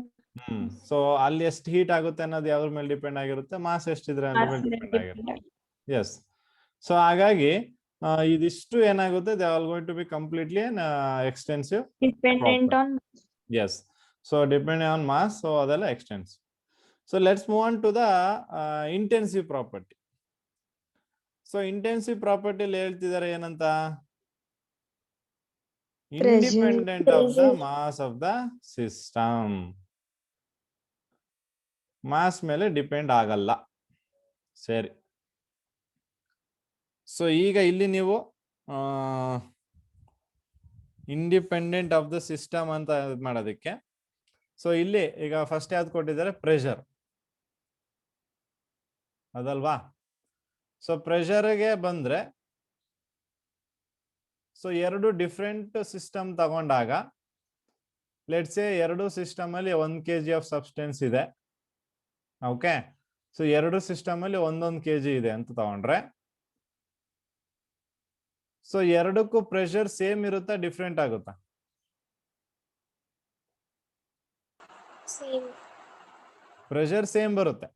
ಸೊ ಅಲ್ಲಿ ಎಷ್ಟು ಹೀಟ್ ಆಗುತ್ತೆ ಅನ್ನೋದು ಯಾವ್ದ್ರ ಮೇಲೆ ಡಿಪೆಂಡ್ ಆಗಿರುತ್ತೆ? ಮಾಸ್ ಎಷ್ಟಿದ್ರೆ ಅದ್ರ ಮೇಲೆ ಡಿಪೆಂಡ್ ಆಗಿರುತ್ತೆ. ಎಸ್. ಸೊ ಹಾಗಾಗಿ ಇದಿಷ್ಟು ಏನಾಗುತ್ತೆ? They are going to be completely extensive Dependent on. Yes. So depending on mass, so ಅದೆಲ್ಲ extensive. So let's move on to the intensive property. So intensive ಪ್ರಾಪರ್ಟಿಲಿ ಹೇಳ್ತಿದ್ದಾರೆ ಏನಂತ? Independent of the mass of the system. Mass ಮೇಲೆ depend ಆಗಲ್ಲ. ಸರಿ. So ಈಗ ಇಲ್ಲಿ ನೀವು ಇಂಡಿಪೆಂಡೆಂಟ್ ಆಫ್ ದ ಸಿಸ್ಟಮ್ ಅಂತ ಮಾಡೋದಕ್ಕೆ, ಸೊ ಇಲ್ಲಿ ಈಗ ಫಸ್ಟ್ ಯಾವ್ದು ಕೊಟ್ಟಿದ್ದಾರೆ? ಪ್ರೆಷರ್ ಅದಲ್ವಾ? ಸೊ ಪ್ರೆಷರ್ಗೆ ಬಂದ್ರೆ ಸೊ ಎರಡು ಡಿಫ್ರೆಂಟ್ ಸಿಸ್ಟಮ್ ತಗೊಂಡಾಗ ಲೆಟ್ಸ್ ಸೇ ಎರಡು ಸಿಸ್ಟಮ್ ಅಲ್ಲಿ 1 kg ಆಫ್ ಸಬ್ಸ್ಟೆನ್ಸ್ ಇದೆ. ಓಕೆ, ಸೊ ಎರಡು ಸಿಸ್ಟಮ್ ಅಲ್ಲಿ 1 kg ಇದೆ ಅಂತ ತಗೊಂಡ್ರೆ, ಸೊ ಎರಡಕ್ಕೂ ಪ್ರೆಷರ್ ಸೇಮ್ ಇರುತ್ತಾ ಡಿಫ್ರೆಂಟ್ ಆಗುತ್ತಾ? ಪ್ರೆಷರ್ ಸೇಮ್ ಬರುತ್ತೆ.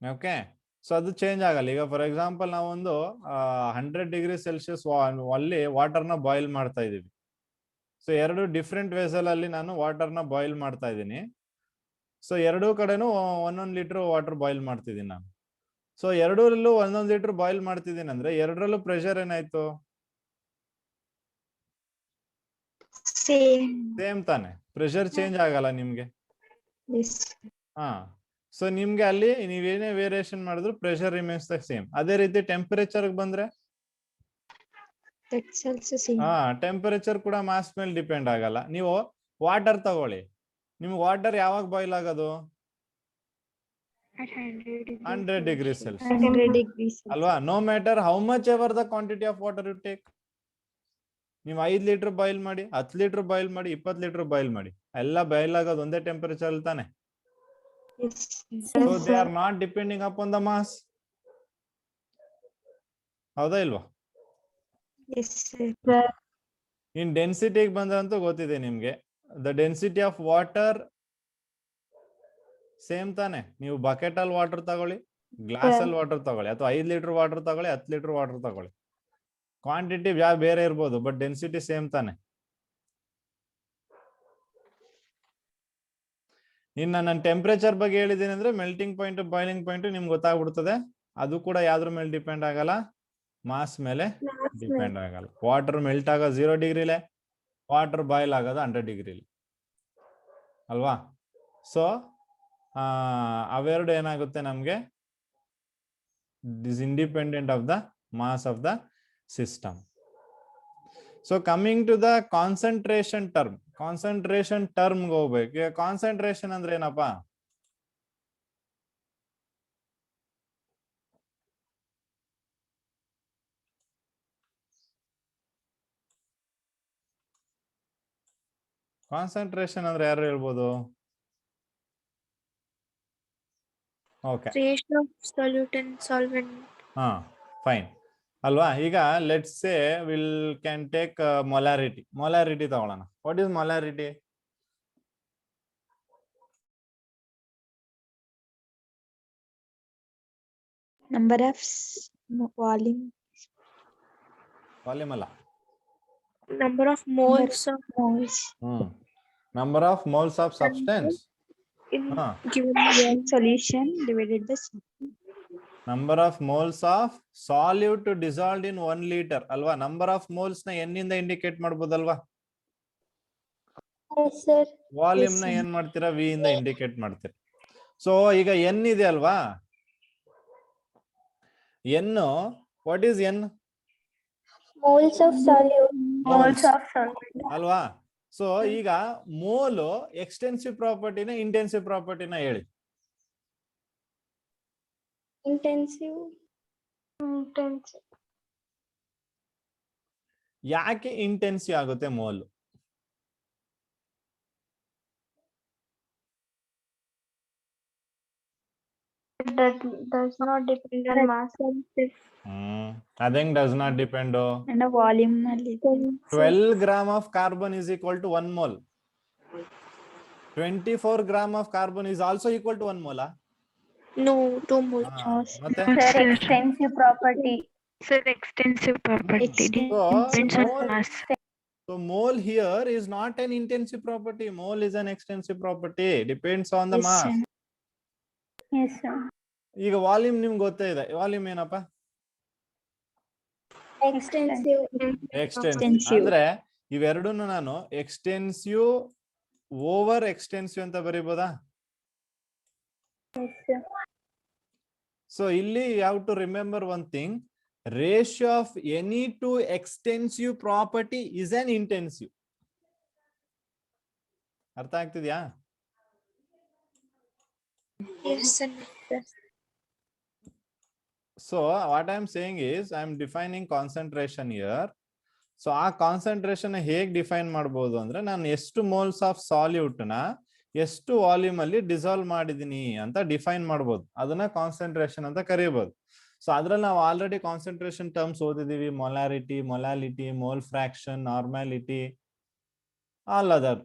ಓಕೆ, ಸೊ ಅದು ಚೇಂಜ್ ಆಗಲ್ಲ. ಈಗ ಫಾರ್ ಎಕ್ಸಾಂಪಲ್ ನಾವೊಂದು 100 ಡಿಗ್ರಿ ಸೆಲ್ಸಿಯಸ್ ಅಲ್ಲಿ ವಾಟರ್ನ ಬಾಯ್ಲ್ ಮಾಡ್ತಾ ಇದೀವಿ. ಸೊ ಎರಡು ಡಿಫ್ರೆಂಟ್ ವೆಸಲ್ ಅಲ್ಲಿ ನಾನು ವಾಟರ್ನ ಬಾಯ್ಲ್ ಮಾಡ್ತಾ ಇದ್ದೀನಿ. ಸೊ ಎರಡೂ ಕಡೆನೂ 1 ಲೀಟರ್ ವಾಟರ್ ಬಾಯ್ಲ್ ಮಾಡ್ತಿದ್ದೀನಿ ನಾನು. ಸೊ ಎರಡರಲ್ಲೂ 1 ಲೀಟರ್ ಬಾಯ್ಲ್ ಮಾಡ್ತಿದ್ದೀನಿ ಅಂದ್ರೆ ಎರಡರಲ್ಲೂ ಪ್ರೆಷರ್ ಏನಾಯ್ತು? ಸೇಮ್ ತಾನೆ, ಪ್ರೆಷರ್ ಚೇಂಜ್ ಆಗಲ್ಲ ನಿಮ್ಗೆ. ಹಾ, ಸೊ ನಿಮ್ಗೆ ಅಲ್ಲಿ ನೀವೇನೇ ವೇರಿಯೇಷನ್ ಮಾಡಿದ್ರು ಪ್ರೆಷರ್ ರಿಮೇನ್ಸ್ ದ ಸೇಮ್. ಅದೇ ರೀತಿ ಟೆಂಪರೇಚರ್ ಬಂದ್ರೆ ಹಾ, ಟೆಂಪರೇಚರ್ ಕೂಡ ಮಾಸ್ ಮೇಲೆ ಡಿಪೆಂಡ್ ಆಗಲ್ಲ. ನೀವು ವಾಟರ್ ತಗೊಳ್ಳಿ, ನಿಮ್ಗೆ ವಾಟರ್ ಯಾವಾಗ ಬಾಯ್ಲ್ ಆಗೋದು? 100 ಡಿಗ್ರಿ ಸೆಲ್ಸಿಯಸ್ ಅಲ್ವಾ? No matter how much ever the quantity of water you take. ನೀವು 5 ಲೀಟರ್ ಬಾಯ್ಲ್ ಮಾಡಿ, 10 ಲೀಟರ್ ಬಾಯ್ಲ್ ಮಾಡಿ, 20 ಲೀಟರ್ ಬಾಯ್ಲ್ ಮಾಡಿ, ಎಲ್ಲ ಬಾಯ್ಲ್ ಆಗೋದು ಒಂದೇ ಟೆಂಪರೇಚರ್ ಅಲ್ಲಿ ತಾನೆ. So they are not depending upon the mass. ಹೌದಾ ಇಲ್ವಾ? ಇನ್ ಡೆನ್ಸಿಟಿಗೆ ಬಂದ್ರಂತೂ ಗೊತ್ತಿದೆ ನಿಮ್ಗೆ. The density of water same ತಾನೆ. ನೀವು ಬಕೆಟ್ ಅಲ್ಲಿ ವಾಟರ್ ತಗೊಳ್ಳಿ, ಗ್ಲಾಸ್ ಅಲ್ಲಿ ವಾಟರ್ ತಗೊಳ್ಳಿ, ಅಥವಾ 5 ಲೀಟರ್ ವಾಟರ್ ತಗೊಳ್ಳಿ, 10 ಲೀಟರ್ ವಾಟರ್ ತಗೊಳ್ಳಿ, ಕ್ವಾಂಟಿಟಿ ಬೇರೆ ಇರ್ಬೋದು, ಬಟ್ ಡೆನ್ಸಿಟಿ ಸೇಮ್ ತಾನೆ. ಇನ್ನು ನಾನು ಟೆಂಪರೇಚರ್ ಬಗ್ಗೆ ಹೇಳಿದ್ದೀನಿ ಅಂದ್ರೆ ಮೆಲ್ಟಿಂಗ್ ಪಾಯಿಂಟ್, ಬಾಯ್ಲಿಂಗ್ ಪಾಯಿಂಟ್ ನಿಮ್ಗೆ ಗೊತ್ತಾಗ್ಬಿಡ್ತದೆ. ಅದು ಕೂಡ ಯಾವ್ದ್ರ ಮೇಲೆ ಡಿಪೆಂಡ್ ಆಗಲ್ಲ? ಮಾಸ್ ಮೇಲೆ ಡಿಪೆಂಡ್ ಆಗಲ್ಲ. ವಾಟರ್ ಮೆಲ್ಟ್ ಆಗೋದು 0 ಡಿಗ್ರಿಲೆ, ವಾಟರ್ ಬಾಯ್ಲ್ ಆಗೋದು 100 ಡಿಗ್ರಿಲಿ ಅಲ್ವಾ? ಸೊ ಅವೆರಡು ಏನಾಗುತ್ತೆ ನಮ್ಗೆ? Is independent of the mass of the system. So coming to the concentration term. Concentration ಟರ್ಮ್ಗೆ ಹೋಗ್ಬೇಕು. ಕಾನ್ಸಂಟ್ರೇಷನ್ ಅಂದ್ರೆ ಏನಪ್ಪಾ? ಕಾನ್ಸಂಟ್ರೇಷನ್ ಅಂದ್ರೆ ಯಾರು ಹೇಳ್ಬೋದು? Okay, ratio of solute and solvent. ಹಾ, ಫೈನ್ ಅಲ್ವಾ? ಈಗ let's say will can take molarity. Molarity ತಗೊಳ್ಳೋಣ. What is molarity? Number of volume. Volume ಅಲ್ಲ, Number of moles of Moles. Number of moles of substance. in ಹಾ, given Solution divided by number of moles of salute dissolved in 1 litre ಅಲ್ವಾ? Number of moles ನ n ಇಂದ indicate ಮಾಡ್ಬೋದಲ್ವಾ? Volume ನ ಏನ್ ಮಾಡ್ತೀರಾ? V ಇಂದ indicate ಮಾಡ್ತೀರಾ. So ಈಗ n ಇದೆ ಅಲ್ವಾ? n, what is n? moles of solute. Moles of solvent ಅಲ್ವಾ? ಸೊ ಈಗ ಮೋಲ್ ಎಕ್ಸ್ಟೆನ್ಸಿವ್ ಪ್ರಾಪರ್ಟಿನ ಇಂಟೆನ್ಸಿವ್ ಪ್ರಾಪರ್ಟಿನ ಹೇಳಿ. Intensive. ಯಾಕೆ ಇಂಟೆನ್ಸಿವ್ ಆಗುತ್ತೆ mole? that does not depend on mass. ಅದಂಗ್ does not depend. And a volume. 12 grams of carbon is equal to 1 mole. 24 grams of carbon is also equal to 1 mole. No, 2 moles. ಮತ್ತೆ Extensive property. Sir, extensive property depends on mass. So mole here is not an intensive property. Mole is an extensive property. Depends on the mass. Yes, sir. ಈಗ volume ನಿಮ್ಗೆ ಗೊತ್ತೇ ಇದೆ. Volume ಏನಪ್ಪ? Extensive. Extensive. ಅಂದ್ರೆ ಇವೆರಡನ್ನು ನಾನು extensive over extensive ಅಂತ ಬರೀಬೋದಾ? ಸೊ ಇಲ್ಲಿ you have to remember one thing. Ratio of any two extensive property is an intensive. ಅರ್ಥ ಆಗ್ತಿದ್ಯಾ? Yes, sir. So what I'm saying is I'm defining concentration here. So ಆ concentration ಹೇಗೆ define ಮಾಡ್ಬೋದು ಅಂದ್ರೆ ನಾನು ಎಷ್ಟು ಮೋಲ್ಸ್ ಆಫ್ ಸಾಲ್ಯೂಟ್ ನ ಎಷ್ಟು ವಾಲ್ಯೂಮ್ ಅಲ್ಲಿ ಡಿಸಾಲ್ವ್ ಮಾಡಿದೀನಿ ಅಂತ ಡಿಫೈನ್ ಮಾಡ್ಬೋದು, ಅದನ್ನ ಕಾನ್ಸಂಟ್ರೇಷನ್ ಅಂತ ಕರೀಬಹುದು. ಸೊ ಅದ್ರಲ್ಲಿ ನಾವು ಆಲ್ರೆಡಿ ಕಾನ್ಸಂಟ್ರೇಷನ್ ಟರ್ಮ್ಸ್ ಓದಿದೀವಿ, molarity, molality, mole fraction, normality, all other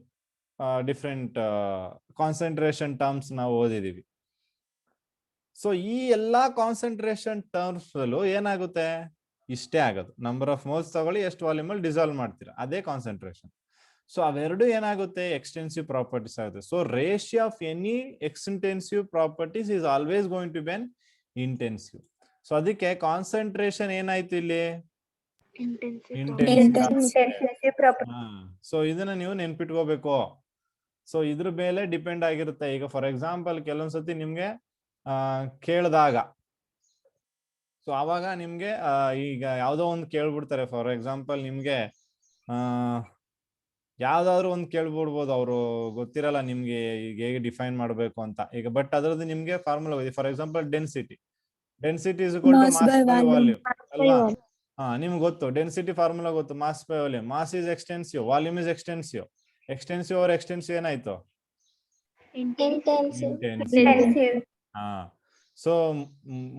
different concentration terms ನಾವು ಓದಿದೀವಿ. ಸೊ ಈ ಎಲ್ಲಾ ಕಾನ್ಸಂಟ್ರೇಷನ್ ಟರ್ಮ್ಸ್ ಅಲ್ಲೂ ಏನಾಗುತ್ತೆ, ಇಷ್ಟೇ ಆಗೋದು. ನಂಬರ್ ಆಫ್ ಮೋಲ್ಸ್ ತಗೊಳ್ಳಿ, ಎಷ್ಟು ವಾಲ್ಯೂಮ್ ಅಲ್ಲಿ ಡಿಸಾಲ್ವ್ ಮಾಡ್ತೀರಾ, ಅದೇ ಕಾನ್ಸಂಟ್ರೇಷನ್. ಸೊ ಅವೆರಡು ಏನಾಗುತ್ತೆ, ಎಕ್ಸ್ಟೆನ್ಸಿವ್ ಪ್ರಾಪರ್ಟೀಸ್ ಆಗುತ್ತೆ. So ratio of any extensive properties is always going to be an intensive. So ಅದಕ್ಕೆ ಕಾನ್ಸಂಟ್ರೇಷನ್ ಏನಾಯ್ತು ಇಲ್ಲಿ, ಸೊ ಇದನ್ನ ನೀವು ನೆನ್ಪಿಟ್ಕೋಬೇಕು. ಸೊ ಇದ್ರ ಮೇಲೆ ಡಿಪೆಂಡ್ ಆಗಿರುತ್ತೆ. ಈಗ ಫಾರ್ ಎಕ್ಸಾಂಪಲ್ ಕೆಲವೊಂದ್ಸತಿ ನಿಮ್ಗೆ ಕೇಳಿದಾಗ, ಸೊ ಅವಾಗ ನಿಮ್ಗೆ ಈಗ ಯಾವ್ದೋ ಒಂದು ಕೇಳ್ಬಿಡ್ತಾರೆ. ಫಾರ್ ಎಕ್ಸಾಂಪಲ್ ನಿಮ್ಗೆ ಯಾವ್ದಾದ್ರು ಒಂದು ಕೇಳ್ಬಿಡ್ಬೋದು, ಅವರು ಗೊತ್ತಿರಲ್ಲ ನಿಮ್ಗೆ ಈಗ ಹೇಗೆ ಡಿಫೈನ್ ಮಾಡ್ಬೇಕು ಅಂತ. ಈಗ ಬಟ್ ಅದ್ರದ್ದು ನಿಮ್ಗೆ ಫಾರ್ಮುಲಾ ಇದೆ. For example density is equal to mass by volume ಅಲ್ವಾ? ನಿಮ್ಗೆ ಗೊತ್ತು ಡೆನ್ಸಿಟಿ ಫಾರ್ಮುಲಾ ಗೊತ್ತು, mass by volume. Mass is extensive, volume is extensive. Extensive over extensive ಏನಾಯ್ತು, ಇಂಟೆನ್ಸಿವ್. ಹಾ, ಸೊ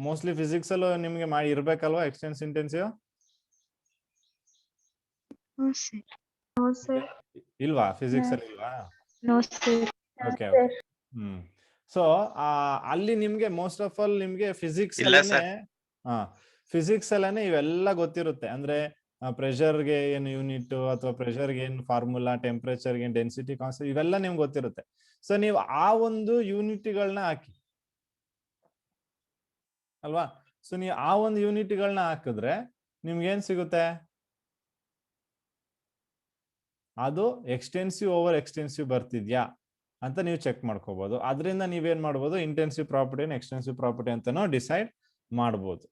ಮೋಸ್ಟ್ಲಿ ಫಿಸಿಕ್ಸ್ ಅಲ್ಲೂ ನಿಮ್ಗೆ ಮಾಡಿ ಇರ್ಬೇಕಲ್ವಾ ಎಕ್ಸ್ಟೆನ್ಸ್ ಇಂಟೆನ್ಸಿವ್? ಇಲ್ವಾ, ಫಿಸಿಕ್ಸ್ ಅಲ್ಲಿ ಇಲ್ವಾ? ಓಕೆ. ಸೊ ಅಲ್ಲಿ ನಿಮ್ಗೆ ಮೋಸ್ಟ್ ಆಫ್ ಆಲ್ ನಿಮ್ಗೆ ಫಿಸಿಕ್ಸ್ ಅಲ್ಲೇನೆ ಇವೆಲ್ಲ ಗೊತ್ತಿರುತ್ತೆ. ಅಂದ್ರೆ ಪ್ರೆಷರ್ಗೆ ಏನು ಯೂನಿಟ್, ಅಥವಾ ಪ್ರೆಷರ್ಗೆ ಏನು ಫಾರ್ಮುಲಾ, ಟೆಂಪರೇಚರ್ಗೆ ಏನು ಡೆನ್ಸಿಟಿ ಕಾನ್ಸ್ಟೆಂಟ್, ಇವೆಲ್ಲ ನಿಮ್ಗೆ ಗೊತ್ತಿರುತ್ತೆ. ಸೊ ನೀವು ಆ ಒಂದು ಯೂನಿಟ್ಗಳನ್ನ ಹಾಕಿ ಅಲ್ವಾ? ಸೊ ನೀವು ಆ ಒಂದು ಯೂನಿಟ್ಗಳನ್ನ ಹಾಕಿದ್ರೆ ನಿಮ್ಗೆ ಏನ್ ಸಿಗುತ್ತೆ, ಅದು ಎಕ್ಸ್ಟೆನ್ಸಿವ್ ಓವರ್ ಎಕ್ಸ್ಟೆನ್ಸಿವ್ ಬರ್ತಿದ್ಯಾ ಅಂತ ನೀವು ಚೆಕ್ ಮಾಡ್ಕೋಬಹುದು. ಅದರಿಂದ ನೀವೇನ್ ಮಾಡ್ಬೋದು, ಇಂಟೆನ್ಸಿವ್ ಪ್ರಾಪರ್ಟಿ ಎಕ್ಸ್ಟೆನ್ಸಿವ್ ಪ್ರಾಪರ್ಟಿ ಅಂತಾನು ಡಿಸೈಡ್ ಮಾಡ್ಬೋದು.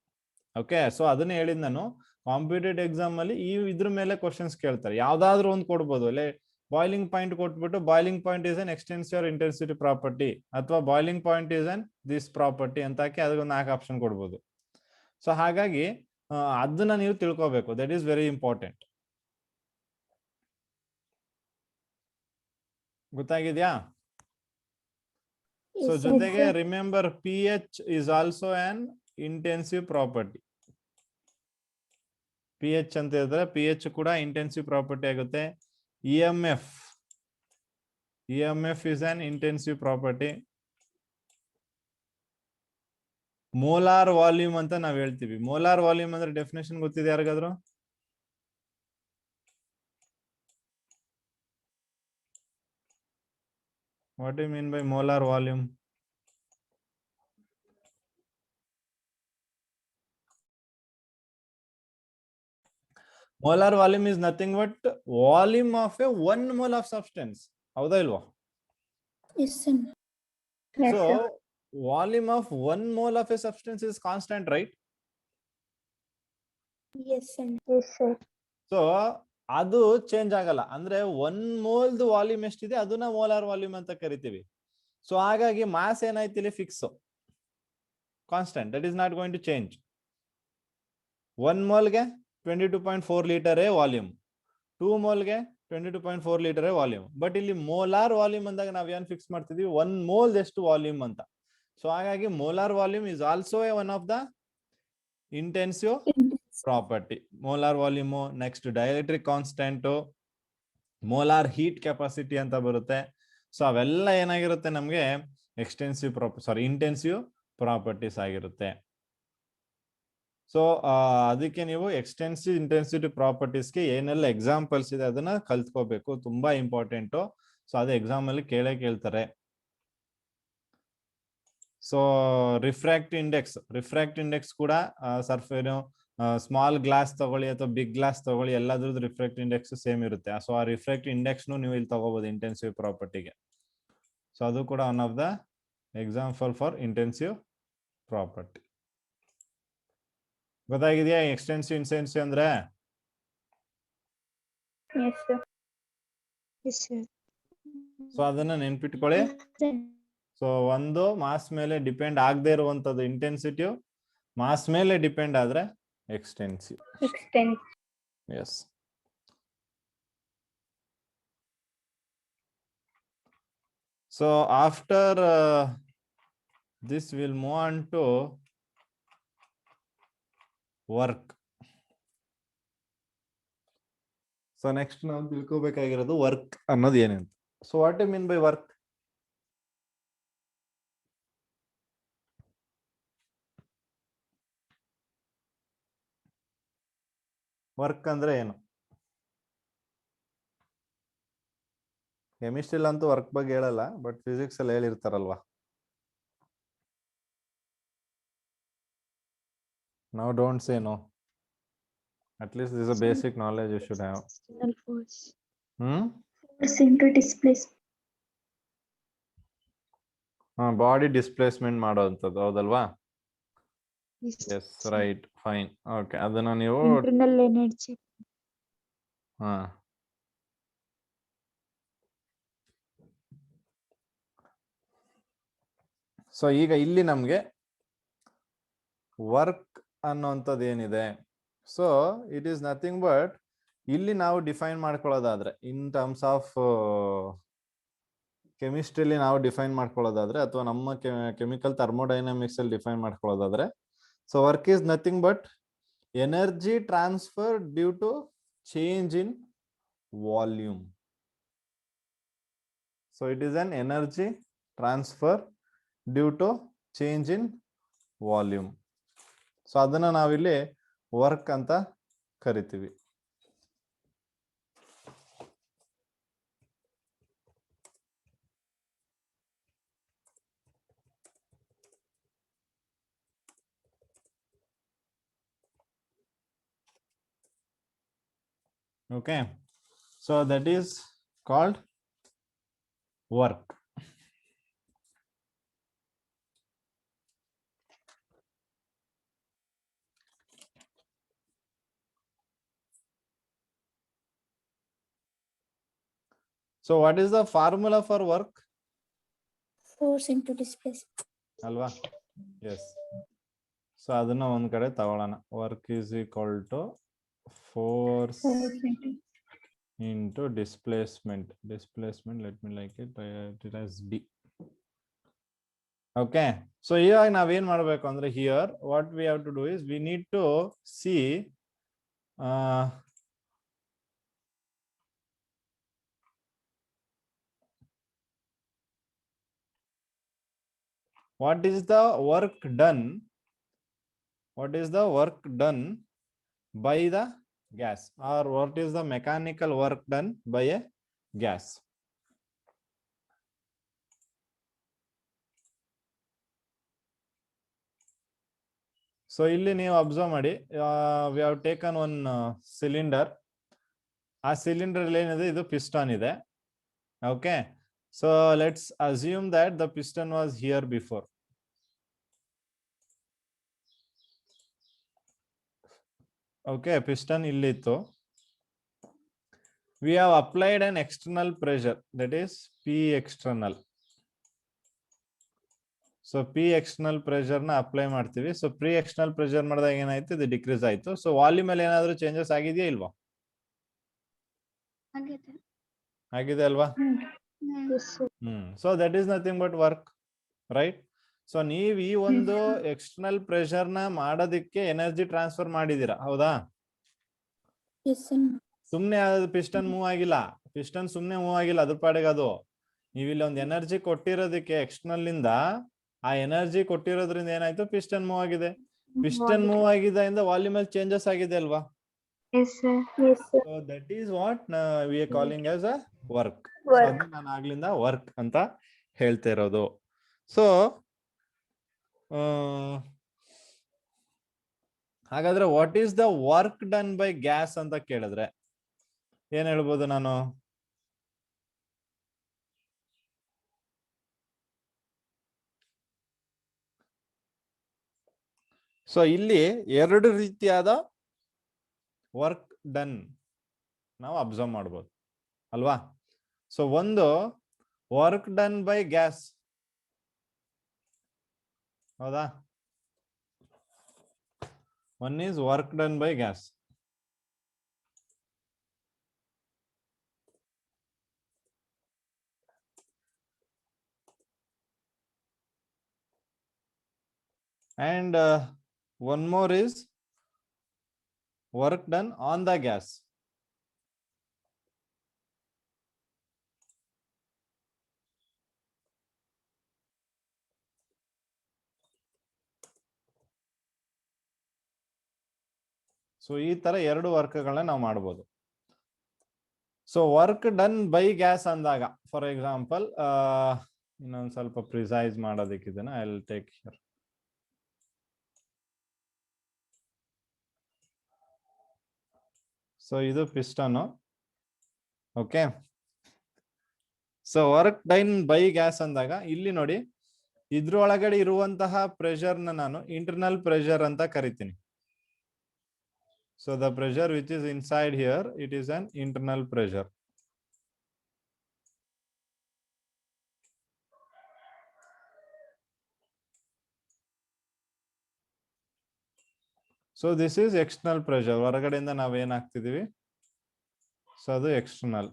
ಓಕೆ, ಸೊ ಅದನ್ನ ಹೇಳಿದ್ ನಾನು. ಕಾಂಪಿಟೇಟಿವ್ ಎಕ್ಸಾಮ್ ಅಲ್ಲಿ ಇದ್ರ ಮೇಲೆ ಕ್ವಶನ್ಸ್ ಕೇಳ್ತಾರೆ. ಯಾವ್ದಾದ್ರು ಒಂದು ಕೊಡ್ಬೋದು. ಅಲ್ಲೇ ಬಾಯ್ಲಿಂಗ್ ಪಾಯಿಂಟ್ ಕೊಟ್ಬಿಟ್ಟು boiling point is an extensive or intensity property, ಅಥವಾ boiling point is an this property ಅಂತ ಹಾಕಿ ಅದಕ್ಕೊಂದು 4 ಆಪ್ಷನ್ ಕೊಡ್ಬೋದು. ಸೊ ಹಾಗಾಗಿ ಅದನ್ನ ನೀವು ತಿಳ್ಕೋಬೇಕು. That is very important. ಗೊತ್ತಾಗಿದ್ಯಾ? ಸೊ ಜೊತೆಗೆ remember, P H is also an intensive property. P H ಅಂತ ಹೇಳಿದ್ರೆ ಪಿ ಎಚ್ ಕೂಡ ಇಂಟೆನ್ಸಿವ್ ಪ್ರಾಪರ್ಟಿ ಆಗುತ್ತೆ. E M F is an intensive property. Molar volume ಅಂತ ನಾವ್ ಹೇಳ್ತೀವಿ. ಮೋಲಾರ್ ವಾಲ್ಯೂಮ್ ಅಂದ್ರೆ ಡೆಫಿನೇಷನ್ ಗೊತ್ತಿದೆ ಯಾರಿಗಾದ್ರು? What do you mean by molar volume? Molar volume is nothing but volume of a 1 mole of substance. ಹೌದಾ ಇಲ್ವಾ? Yes, sir. So volume of 1 mole of a substance is constant, right? Yes, sir. Yes, sir. So ಅದು change ಆಗಲ್ಲ. ಅಂದ್ರೆ 1 mole volume ಎಷ್ಟಿದೆ ಅದನ್ನ molar volume ಅಂತ ಕರಿತೀವಿ. So ಹಾಗಾಗಿ ಮಾಸ್ ಏನಾಯ್ತು ಇಲ್ಲಿ, fix, constant, that is not going to change. 1 ಮೋಲ್ಗೆ 22.4 ಲೀಟರ್ ವಾಲ್ಯೂಮ್, 2 ಮೋಲ್ಗೆ 22.4 ಲೀಟರ್ ವಾಲ್ಯೂಮ್. ಬಟ್ ಇಲ್ಲಿ ಮೋಲಾರ್ ವಾಲ್ಯೂಮ್ ಅಂದಾಗ ನಾವ್ ಏನ್ ಫಿಕ್ಸ್ ಮಾಡ್ತಿದೀವಿ, 1 ಮೋಲ್ ಎಷ್ಟು ವಾಲ್ಯೂಮ್ ಅಂತ. ಸೊ ಹಾಗಾಗಿ molar volume is also one of the intensive property. Molar volume, next dielectric constant, molar heat capacity ಅಂತ ಬರುತ್ತೆ. ಸೊ ಅವೆಲ್ಲ ಏನಾಗಿರುತ್ತೆ ನಮ್ಗೆ ಇಂಟೆನ್ಸಿವ್ ಪ್ರಾಪರ್ಟೀಸ್ ಆಗಿರುತ್ತೆ. ಸೊ ಅದಕ್ಕೆ ನೀವು ಎಕ್ಸ್ಟೆನ್ಸಿವ್ ಇಂಟೆನ್ಸಿಟಿ ಪ್ರಾಪರ್ಟೀಸ್ಗೆ ಏನೆಲ್ಲ ಎಕ್ಸಾಂಪಲ್ಸ್ ಇದೆ ಅದನ್ನ ಕಲ್ತ್ಕೋಬೇಕು, ತುಂಬಾ ಇಂಪಾರ್ಟೆಂಟು. ಸೊ ಅದು ಎಕ್ಸಾಮ್ ಅಲ್ಲಿ ಕೇಳ್ತಾರೆ. ಸೊ ರಿಫ್ರಾಕ್ಟಿವ್ ಇಂಡೆಕ್ಸ್ ಕೂಡ ಏನು ಸ್ಮಾಲ್ ಗ್ಲಾಸ್ ತಗೊಳ್ಳಿ ಅಥವಾ ಬಿಗ್ ಗ್ಲಾಸ್ ತಗೊಳ್ಳಿ, ಎಲ್ಲದ್ರದ್ದು ರಿಫ್ರಾಕ್ಟಿವ್ ಇಂಡೆಕ್ಸ್ ಸೇಮ್ ಇರುತ್ತೆ. ಸೊ ಆ ರಿಫ್ರಾಕ್ಟಿವ್ ಇಂಡೆಕ್ಸ್ ನೀವು ಇಲ್ಲಿ ತಗೋಬಹುದು ಇಂಟೆನ್ಸಿವ್ ಪ್ರಾಪರ್ಟಿಗೆ. ಸೊ ಅದು ಕೂಡ one of the example for intensive property. ಗೊತ್ತಾಗಿದೆಯಾ ಎಕ್ಸ್ಟೆನ್ಸಿವ್ ಇಂಟೆನ್ಸಿವ್ ಅಂದ್ರೆ? Yes, sir. Yes, sir. So ಅದನ್ನ ನೆನ್ಪಿಟ್ಕೊಳ್ಳಿ. ಸೊ ಒಂದು ಮಾಸ್ ಮೇಲೆ ಡಿಪೆಂಡ್ ಆಗದೆ ಇರುವಂತದ್ದು ಇಂಟೆನ್ಸಿಟಿವ್, ಮಾಸ್ ಮೇಲೆ ಡಿಪೆಂಡ್ ಆದ್ರೆ extensive. Extend. Yes. So after this we'll move on to work. So next ನಾವು ತಿಳ್ಕೋಬೇಕಾಗಿರೋದು ವರ್ಕ್ ಅನ್ನೋದು ಏನಂತ. So what do you mean by work? Work ಅಂದ್ರೆ ಏನು? ಕೆಮಿಸ್ಟ್ರಿಲ್ ಅಂತೂ ವರ್ಕ್ ಬಗ್ಗೆ ಹೇಳಲ್ಲ, ಬಟ್ ಫಿಸಿಕ್ಸ್ ಅಲ್ಲಿ ಹೇಳಿರ್ತಾರಲ್ವಾ. Now don't say no. At least this is a basic knowledge you should have. External force. Force into displacement. Body displacement ಮಾಡೋಂಥದ್ದು ಹೌದಲ್ವಾ? Yes. Yes, right, fine, okay. ಅದನ್ನ ನೀವು Internal energy. ಹಾ so ಈಗ ಇಲ್ಲಿ ನಮ್ಗೆ work ಅನ್ನೋಂಥದ್ದು ಏನಿದೆ, so it is nothing but ಇಲ್ಲಿ ನಾವು ಡಿಫೈನ್ ಮಾಡ್ಕೊಳ್ಳೋದಾದ್ರೆ ಇನ್ ಟರ್ಮ್ಸ್ ಆಫ್ ಕೆಮಿಸ್ಟ್ರಿಲಿ ನಾವು ಡಿಫೈನ್ ಮಾಡ್ಕೊಳ್ಳೋದಾದ್ರೆ ಅಥವಾ ನಮ್ಮ ಕೆಮಿಕಲ್ ಥರ್ಮೋಡೈನಮಿಕ್ಸ್ ಅಲ್ಲಿ ಡಿಫೈನ್ ಮಾಡ್ಕೊಳ್ಳೋದಾದ್ರೆ, so work is nothing but energy transfer due to change in volume. So it is an energy transfer due to change in volume. So ಅದನ್ನ ನಾವಿಲ್ಲಿ work ಅಂತ ಕರಿತೀವಿ. Okay, so that is called work. So what is the formula for work? Force into displacement. Alva? Yes. So ಅದನ್ನ ಒಂದ್ ಕಡೆ ತಗೊಳ್ಳೋಣ. Work is equal to force into displacement. Displacement, let me like it, it as D. Okay, so ಇವಾಗ ನಾವೇನ್ ಮಾಡ್ಬೇಕು ಅಂದ್ರೆ here what we have to do is we need to see what is the work done, what is the work done by the gas, or what is the mechanical work done by a gas. So ಇಲ್ಲಿ ನೀವು observe ಮಾಡಿ, we have taken one cylinder. ಆ cylinder ಏನಿದೆ, ಇದು piston ಇದೆ. Okay, so let's assume that the piston was here before. Okay, piston ಇಲ್ಲಿತ್ತು. We have applied an external pressure, that is P external. So P external pressure ನ apply ಮಾಡ್ತೀವಿ. So pre external pressure ಮಾಡಿದಾಗ ಏನಾಯ್ತು, ಇದು decrease ಆಯ್ತು. So volume ಅಲ್ಲಿ ಏನಾದ್ರು changes ಆಗಿದೆಯಾ ಇಲ್ವಾ? ಆಗಿದೆ ಅಲ್ವಾ? So that is nothing but work, right? So ನೀವ್ ಈ ಒಂದು ಎಕ್ಸ್ಟರ್ನಲ್ ಪ್ರೆಷರ್ ನ ಮಾಡೋದಕ್ಕೆ ಎನರ್ಜಿ ಟ್ರಾನ್ಸ್ಫರ್ ಮಾಡಿದೀರಾ, ಹೌದಾ? ಸುಮ್ನೆ ಅದು ಪಿಸ್ಟನ್ ಮೂವ್ ಆಗಿಲ್ಲ, ಪಿಸ್ಟನ್ ಸುಮ್ನೆ ಮೂವ್ ಆಗಿಲ್ಲ ಅದ್ರ ಪಾಡಿಗೆ ಅದು. ನೀವು ಇಲ್ಲಿ ಒಂದು ಎನರ್ಜಿ ಕೊಟ್ಟಿರೋದಕ್ಕೆ ಎಕ್ಸ್ಟರ್ನಲ್ ಇಂದ, ಆ ಎನರ್ಜಿ ಕೊಟ್ಟಿರೋದ್ರಿಂದ ಏನಾಯ್ತು, ಪಿಸ್ಟನ್ ಮೂವ್ ಆಗಿದೆ. ಪಿಸ್ಟನ್ ಮೂವ್ ಆಗಿದ್ದರಿಂದ ವಾಲ್ಯೂಮ್ ಅಲ್ಲಿ ಚೇಂಜಸ್ ಆಗಿದೆ ಅಲ್ವಾ? Yes, sir. Yes, sir. So that is what we are calling as a work. Work. So ನಾನು ಆಗ್ಲಿಂದ ವರ್ಕ್ ಅಂತ ಹೇಳ್ತಾ ಇರೋದು. ಸೊ ಹಾಗಾದ್ರೆ what is the work done by gas ಅಂತ ಕೇಳಿದ್ರೆ ಏನ್ ಹೇಳ್ಬೋದು ನಾನು? ಸೊ ಇಲ್ಲಿ ಎರಡು ರೀತಿಯಾದ ವರ್ಕ್ ಡನ್ ನಾವು ಅಬ್ಸರ್ವ್ ಮಾಡ್ಬೋದು ಅಲ್ವಾ? ಸೊ ಒಂದು ವರ್ಕ್ ಡನ್ ಬೈ ಗ್ಯಾಸ್, ಹೌದಾ? One is work done by gas. And one more is work done on the gas. So ಈ ತರ ಎರಡು ವರ್ಕ್ಗಳನ್ನ ನಾವು ಮಾಡ್ಬೋದು. So work done by gas ಅಂದಾಗ ಫಾರ್ ಎಕ್ಸಾಂಪಲ್ ಇನ್ನೊಂದು ಸ್ವಲ್ಪ ಪ್ರಿಸೈಸ್ ಮಾಡೋದಕ್ಕಿದೆನ I will take here. So ಇದು piston. Okay, so work done by gas ಅಂದಾಗ ಇಲ್ಲಿ ನೋಡಿ, ಇದ್ರೊಳಗಡೆ ಇರುವಂತಹ ಪ್ರೆಷರ್ನ ನಾನು ಇಂಟರ್ನಲ್ ಪ್ರೆಷರ್ ಅಂತ ಕರಿತೀನಿ. So the pressure which is inside here, it is an internal pressure. So this is external pressure. ಹೊರಗಡೆಯಿಂದ ನಾವು ಏನು ಹಾಕ್ತಿದೀವಿ, ಸೊ ಅದು ಎಕ್ಸ್ಟರ್ನಲ್.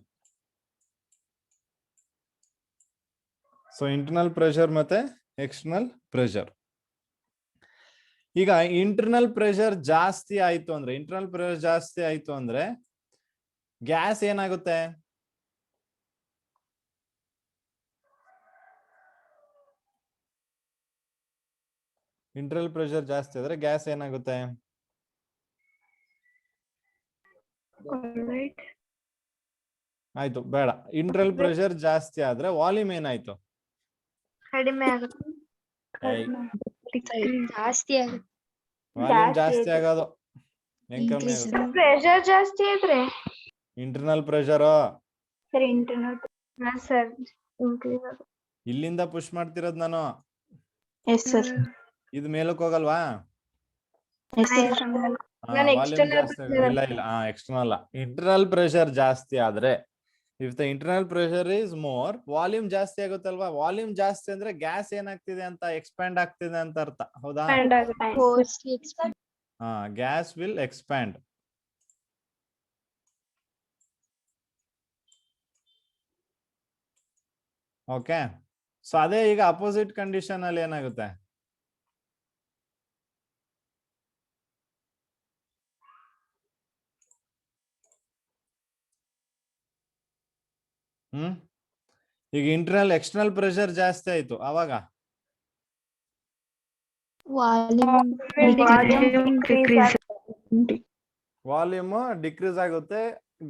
ಸೊ ಇಂಟರ್ನಲ್ ಪ್ರೆಷರ್ ಮತ್ತೆ ಎಕ್ಸ್ಟರ್ನಲ್ ಪ್ರೆಷರ್. ಈಗ ಇಂಟರ್ನಲ್ ಪ್ರೆಷರ್ ಜಾಸ್ತಿ ಆಯ್ತು ಅಂದ್ರೆ, ಇಂಟರ್ನಲ್ ಪ್ರೆಷರ್ ಜಾಸ್ತಿ ಆಯ್ತು ಅಂದ್ರೆ ಗ್ಯಾಸ್ ಏನಾಗುತ್ತೆ, ಇಂಟರ್ನಲ್ ಪ್ರೆಷರ್ ಜಾಸ್ತಿ ಆದ್ರೆ ಗ್ಯಾಸ್ ಏನಾಗುತ್ತೆ, ಆಯ್ತು ಬೇಡ. ಇಂಟರ್ನಲ್ ಪ್ರೆಷರ್ ಜಾಸ್ತಿ ಆದ್ರೆ ವಾಲ್ಯೂಮ್ ಏನಾಯ್ತು, ಕಡಿಮೆ ಆಗುತ್ತೆ. ಜಾಸ್ತಿ ಆಗುತ್ತೆ. ವಾಲ್ಯೂಮ್ ಜಾಸ್ತಿ ಆಗೋದು ಹೆಂಗ್ ಕಮ್ಮಿ ಆಗುತ್ತೆ, ಪ್ರೆಷರ್ ಜಾಸ್ತಿ ಇದ್ರೆ internal pressure sir internal sir increase ಆಗುತ್ತೆ. ಇಲ್ಲಿಂದ ಪುಷ್ ಮಾಡ್ತಿರೋದ್ ನಾನು, ಎಸ್ ಸರ್. ಇದು ಮೇಲಕ್ಕೆ ಹೋಗಲ್ವಾ, ಎಸ್ ಸರ್. ವಾಲ್ಯೂಮ್ ಜಾಸ್ತಿ ಇಲ್ಲ ಇಲ್ಲ ಎಕ್ಸ್ಟರ್ನಲ್. ಇಂಟರ್ನಲ್ ಪ್ರೆಷರ್ ಜಾಸ್ತಿ ಆದ್ರೆ, if the internal pressure is more, volume ಜಾಸ್ತಿ ಆಗುತ್ತಲ್ವಾ. ವಾಲ್ಯೂಮ್ ಜಾಸ್ತಿ ಅಂದ್ರೆ ಗ್ಯಾಸ್ ಏನಾಗ್ತಿದೆ ಅಂತ, ಎಕ್ಸ್ಪ್ಯಾಂಡ್ ಆಗ್ತಿದೆ ಅಂತ ಅರ್ಥ, ಹೌದಾ? Gas will expand. Okay, so ಅದೇ ಈಗ ಅಪೋಸಿಟ್ ಕಂಡೀಷನ್ ಅಲ್ಲಿ ಏನಾಗುತ್ತೆ, ಈಗ ಇಂಟರ್ನಲ್ ಎಕ್ಸ್ಟರ್ನಲ್ ಪ್ರೆಷರ್ ಜಾಸ್ತಿ ಆಯ್ತು, ಅವಾಗ ವಾಲ್ಯೂಮ್ ಡಿಕ್ರೀಸ್ ಆಗುತ್ತೆ,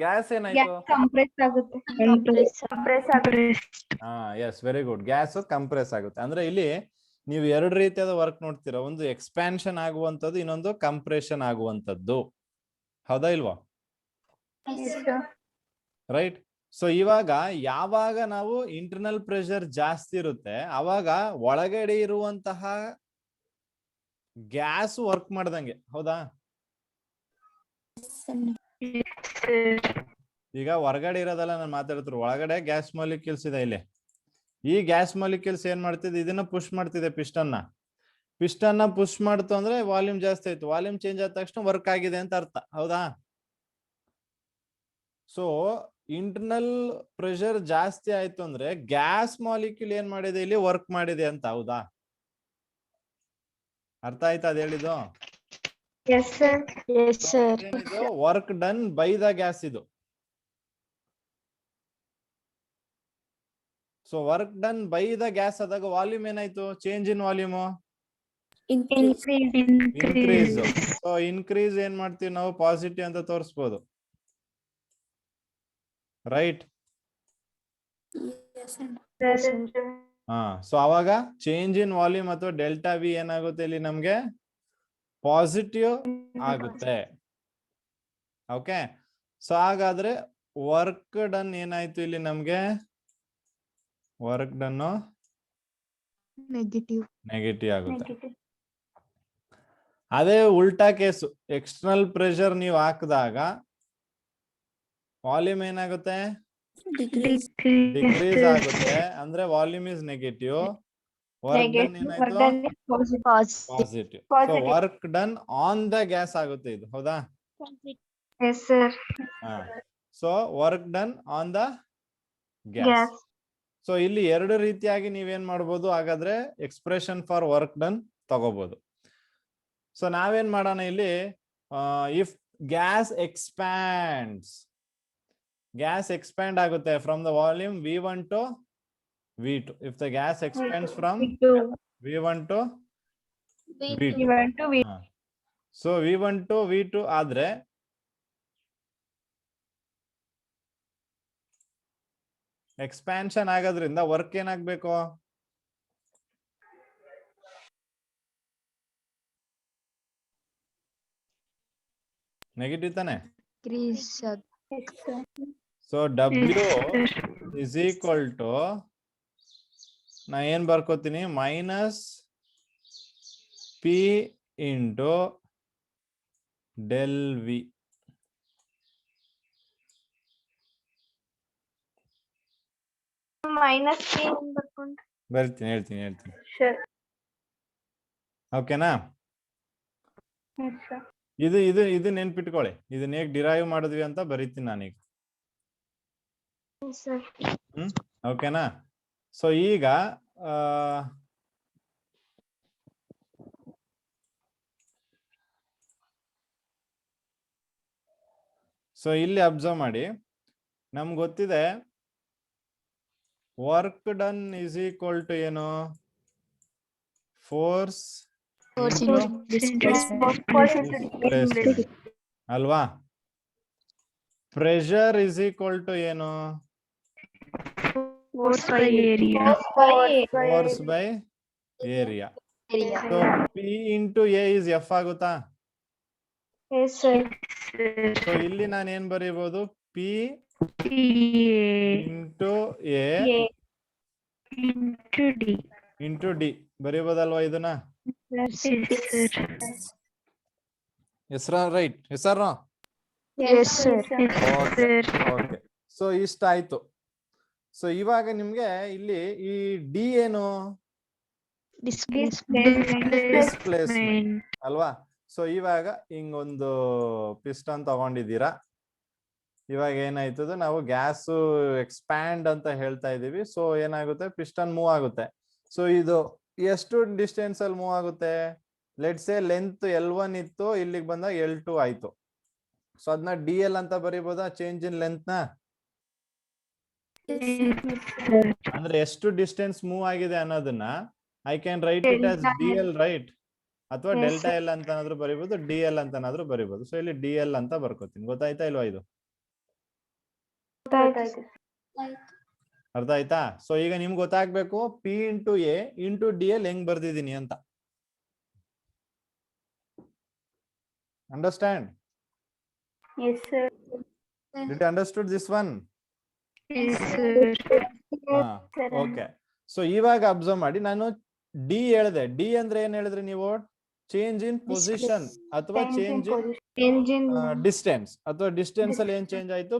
ಗ್ಯಾಸ್ ಏನಾಯ್ತು, ಕಂಪ್ರೆಸ್ ಆಗುತ್ತೆ. Yes very good, gas compress ಆಗುತ್ತೆ. ಅಂದ್ರೆ ಇಲ್ಲಿ ನೀವು ಎರಡು ರೀತಿಯಾದ ವರ್ಕ್ ನೋಡ್ತೀರಾ, ಒಂದು ಎಕ್ಸ್ಪ್ಯಾನ್ಷನ್ ಆಗುವಂತದ್ದು, ಇನ್ನೊಂದು ಕಂಪ್ರೆಷನ್ ಆಗುವಂತದ್ದು, ಹೌದಾ ಇಲ್ವಾ? ರೈಟ್. ಸೊ ಇವಾಗ ಯಾವಾಗ ನಾವು ಇಂಟರ್ನಲ್ ಪ್ರೆಷರ್ ಜಾಸ್ತಿ ಇರುತ್ತೆ ಅವಾಗ ಒಳಗಡೆ ಇರುವಂತಹ ಗ್ಯಾಸ್ ವರ್ಕ್ ಮಾಡ್ದಂಗೆ, ಹೌದಾ? ಈಗ ಹೊರಗಡೆ ಇರೋದಲ್ಲ ನಾನು ಮಾತಾಡ್ತಿರೋ, ಒಳಗಡೆ ಗ್ಯಾಸ್ ಮಾಲಿಕ್ಯೂಲ್ಸ್ ಇದೆ ಇಲ್ಲಿ. ಈ ಗ್ಯಾಸ್ ಮಾಲಿಕ್ಯೂಲ್ಸ್ ಏನ್ ಮಾಡ್ತಿದೆ, ಇದನ್ನ ಪುಷ್ ಮಾಡ್ತಿದೆ ಪಿಸ್ಟನ್ ಪುಷ್ ಮಾಡ್ತು ಅಂದ್ರೆ ವಾಲ್ಯೂಮ್ ಜಾಸ್ತಿ ಆಯ್ತು, ವಾಲ್ಯೂಮ್ ಚೇಂಜ್ ಆದ ತಕ್ಷಣ ವರ್ಕ್ ಆಗಿದೆ ಅಂತ ಅರ್ಥ, ಹೌದಾ? ಸೊ ಇಂಟರ್ನಲ್ ಪ್ರೆಷರ್ ಜಾಸ್ತಿ ಆಯ್ತು ಅಂದ್ರೆ ಗ್ಯಾಸ್ ಮಾಲಿಕ್ಯೂಲ್ ಏನ್ ಮಾಡಿದೆ, ಇಲ್ಲಿ ವರ್ಕ್ ಮಾಡಿದೆ ಅಂತ, ಹೌದಾ? ಅರ್ಥ ಆಯ್ತಾ ಅದ್ ಹೇಳಿದ್ದು? Work done by the gas ಇದು. So work done by the gas ಆದಾಗ ವಾಲ್ಯೂಮ್ ಏನಾಯ್ತು, change in volume increase. So increase ಏನ್ ಮಾಡ್ತೀವಿ ನಾವು, ಪಾಸಿಟಿವ್ ಅಂತ ತೋರಿಸಬಹುದು, ರೈಟ್? ಸೊ ಅವಾಗ ಚೇಂಜ್ ಇನ್ ವಾಲ್ಯೂಮ್ ಅಥವಾ ಡೆಲ್ಟಾ ವಿ ಏನಾಗುತ್ತೆ, ಇಲ್ಲಿ ನಮ್ಗೆ ಪಾಸಿಟಿವ್ ಆಗುತ್ತೆ. ಓಕೆ, ಸೊ ಹಾಗಾದ್ರೆ ವರ್ಕ್ ಡನ್ ಏನಾಯ್ತು, ಇಲ್ಲಿ ನಮ್ಗೆ ವರ್ಕ್ ಡನ್ ನೆಗೆಟಿವ್ ಆಗುತ್ತೆ. ಅದೇ ಉಲ್ಟಾ ಕೇಸು, ಎಕ್ಸ್ಟರ್ನಲ್ ಪ್ರೆಷರ್ ನೀವು ಹಾಕಿದಾಗ ವಾಲ್ಯೂಮ್ ಏನಾಗುತ್ತೆ, ಡಿಕ್ರೀಸ್ ಆಗುತ್ತೆ, ಅಂದ್ರೆ volume is negative. Work done Negative. ಏನಾಯ್ತು Work done is positive. Positive. So Positive. Work done on the gas ಆಗುತ್ತೆ ಇದು, ಹೌದಾ? Yes, sir. ಹಾ. So work done on the gas. Gas. So ಇಲ್ಲಿ ಎರಡು ರೀತಿಯಾಗಿ ನೀವೇನ್ ಮಾಡ್ಬೋದು, ಹಾಗಾದ್ರೆ ಎಕ್ಸ್ಪ್ರೆಷನ್ ಫಾರ್ ವರ್ಕ್ ಡನ್ ತಗೋಬಹುದು. ಸೊ ನಾವೇನ್ ಮಾಡೋಣ ಇಲ್ಲಿ, ಇಫ್ ಗ್ಯಾಸ್ ಎಕ್ಸ್ಪ್ಯಾಂಡ್ ಆಗುತ್ತೆ from the volume V1 to V2. If the gas expands from V1 to V2. V1 to V2. So V1 to V2 ಆದ್ರೆ ಎಕ್ಸ್ಪ್ಯಾನ್ಷನ್ ಆಗೋದ್ರಿಂದ ವರ್ಕ್ ಏನಾಗ್ಬೇಕು, negative ತಾನೆ? So W is equal to, ನಾ ಏನ್ ಬರ್ಕೋತೀನಿ, minus P into del V. Minus P ಬರ್ಕೊಂಡು. ಹೇಳ್ತೀನಿ. Sure. ಓಕೆನಾ? Yes, sir. ಇದು ನೆನ್ಪಿಟ್ಕೊಳ್ಳಿ, ಇದನ್ನ ಹೇಗ್ ಡಿರೈವ್ ಮಾಡಿದ್ವಿ ಅಂತ ಬರೀತೀನಿ ನಾನೀಗ. Yes, sir. ಓಕೆನಾ? ಸೊ ಈಗ ಇಲ್ಲಿ ಅಬ್ಸರ್ವ್ ಮಾಡಿ, ನಮ್ಗೆ ಗೊತ್ತಿದೆ work done is equal to ಏನು, ಫೋರ್ಸ್ ಅಲ್ವಾ? ಪ್ರೆಷರ್ ಇಸ್ ಈಕ್ವಲ್ ಟು ಏನು, Force by area. Force by area. So P into A is F ಆಗುತ್ತಾ? Yes, sir. ಸೊ ಇಲ್ಲಿ ನಾನು ಏನ್ ಬರೀಬಹುದು, P into A into D. Into D ಬರೀಬೋದಲ್ವಾ ಇದನ್ನ? Yes, sir. ರೈಟ್ ಹೆಸರು? Yes, sir. ಓಕೆ. ಸೊ ಇಷ್ಟ ಆಯ್ತು. ಸೊ ಇವಾಗ ನಿಮ್ಗೆ ಇಲ್ಲಿ ಈ ಡಿ ಏನು, ಡಿಸ್ಪ್ಲೇಸ್ಮೆಂಟ್ ಅಲ್ವಾ? ಸೊ ಇವಾಗ ಹಿಂಗೊಂದು ಪಿಸ್ಟನ್ ತಗೊಂಡಿದ್ದೀರಾ. ಇವಾಗ ಏನಾಯ್ತದ, ನಾವು ಗ್ಯಾಸ್ ಎಕ್ಸ್ಪ್ಯಾಂಡ್ ಅಂತ ಹೇಳ್ತಾ ಇದೀವಿ. ಸೊ ಏನಾಗುತ್ತೆ, ಪಿಸ್ಟನ್ ಮೂವ್ ಆಗುತ್ತೆ. ಸೊ ಇದು ಎಷ್ಟು ಡಿಸ್ಟೆನ್ಸ್ ಅಲ್ಲಿ ಮೂವ್ ಆಗುತ್ತೆ, ಲೆಟ್ಸ್ ಸೇ ಲೆಂತ್ L1 ಇತ್ತು, ಇಲ್ಲಿಗೆ ಬಂದಾಗ L2 ಆಯ್ತು. ಸೊ ಅದನ್ನ DL ಅಂತ ಬರೀಬೋದಾ, ಚೇಂಜ್ ಇನ್ ಲೆಂತ್ ನ? ಅಂದ್ರೆ ಎಷ್ಟು ಡಿಸ್ಟೆನ್ಸ್ ಮೂವ್ ಆಗಿದೆ ಅನ್ನೋದನ್ನ I can write it as DL, right? ಅಥವಾ ಡೆಲ್ಟಾ ಎಲ್ ಅಂತನಾದ್ರೂ ಬರೀಬಹುದು, DL ಅಂತನಾದ್ರೂ ಬರೀಬಹುದು. ಸೊ ಇಲ್ಲಿ DL ಅಂತ ಬರ್ಕೋತೀನಿ. ಗೊತ್ತಾಯ್ತಾ ಇಲ್ವಾ? ಇದು ಅರ್ಥ ಆಯ್ತಾ? ಸೊ ಈಗ ನಿಮ್ಗೆ ಗೊತ್ತಾಗ್ಬೇಕು P into A into DL ಹೆಂಗ್ ಬರ್ದಿದ್ದೀನಿ ಅಂತ. Understand? Yes, sir. Did you understood this one? Yes, sir. Okay. So ಇವಾಗ ಅಬ್ಸರ್ವ್ ಮಾಡಿ, ನಾನು ಡಿ ಹೇಳಿದೆ. ಡಿ ಅಂದ್ರೆ ಏನ್ ಹೇಳಿದ್ರಿ ನೀವು? ಚೇಂಜ್ ಇನ್ ಪೊಸಿಷನ್ ಅಥವಾ ಚೇಂಜ್ ಇನ್ ಡಿಸ್ಟೆನ್ಸ್, ಅಥವಾ ಡಿಸ್ಟೆನ್ಸ್ ಅಲ್ಲಿ ಏನ್ ಚೇಂಜ್ ಆಯ್ತು,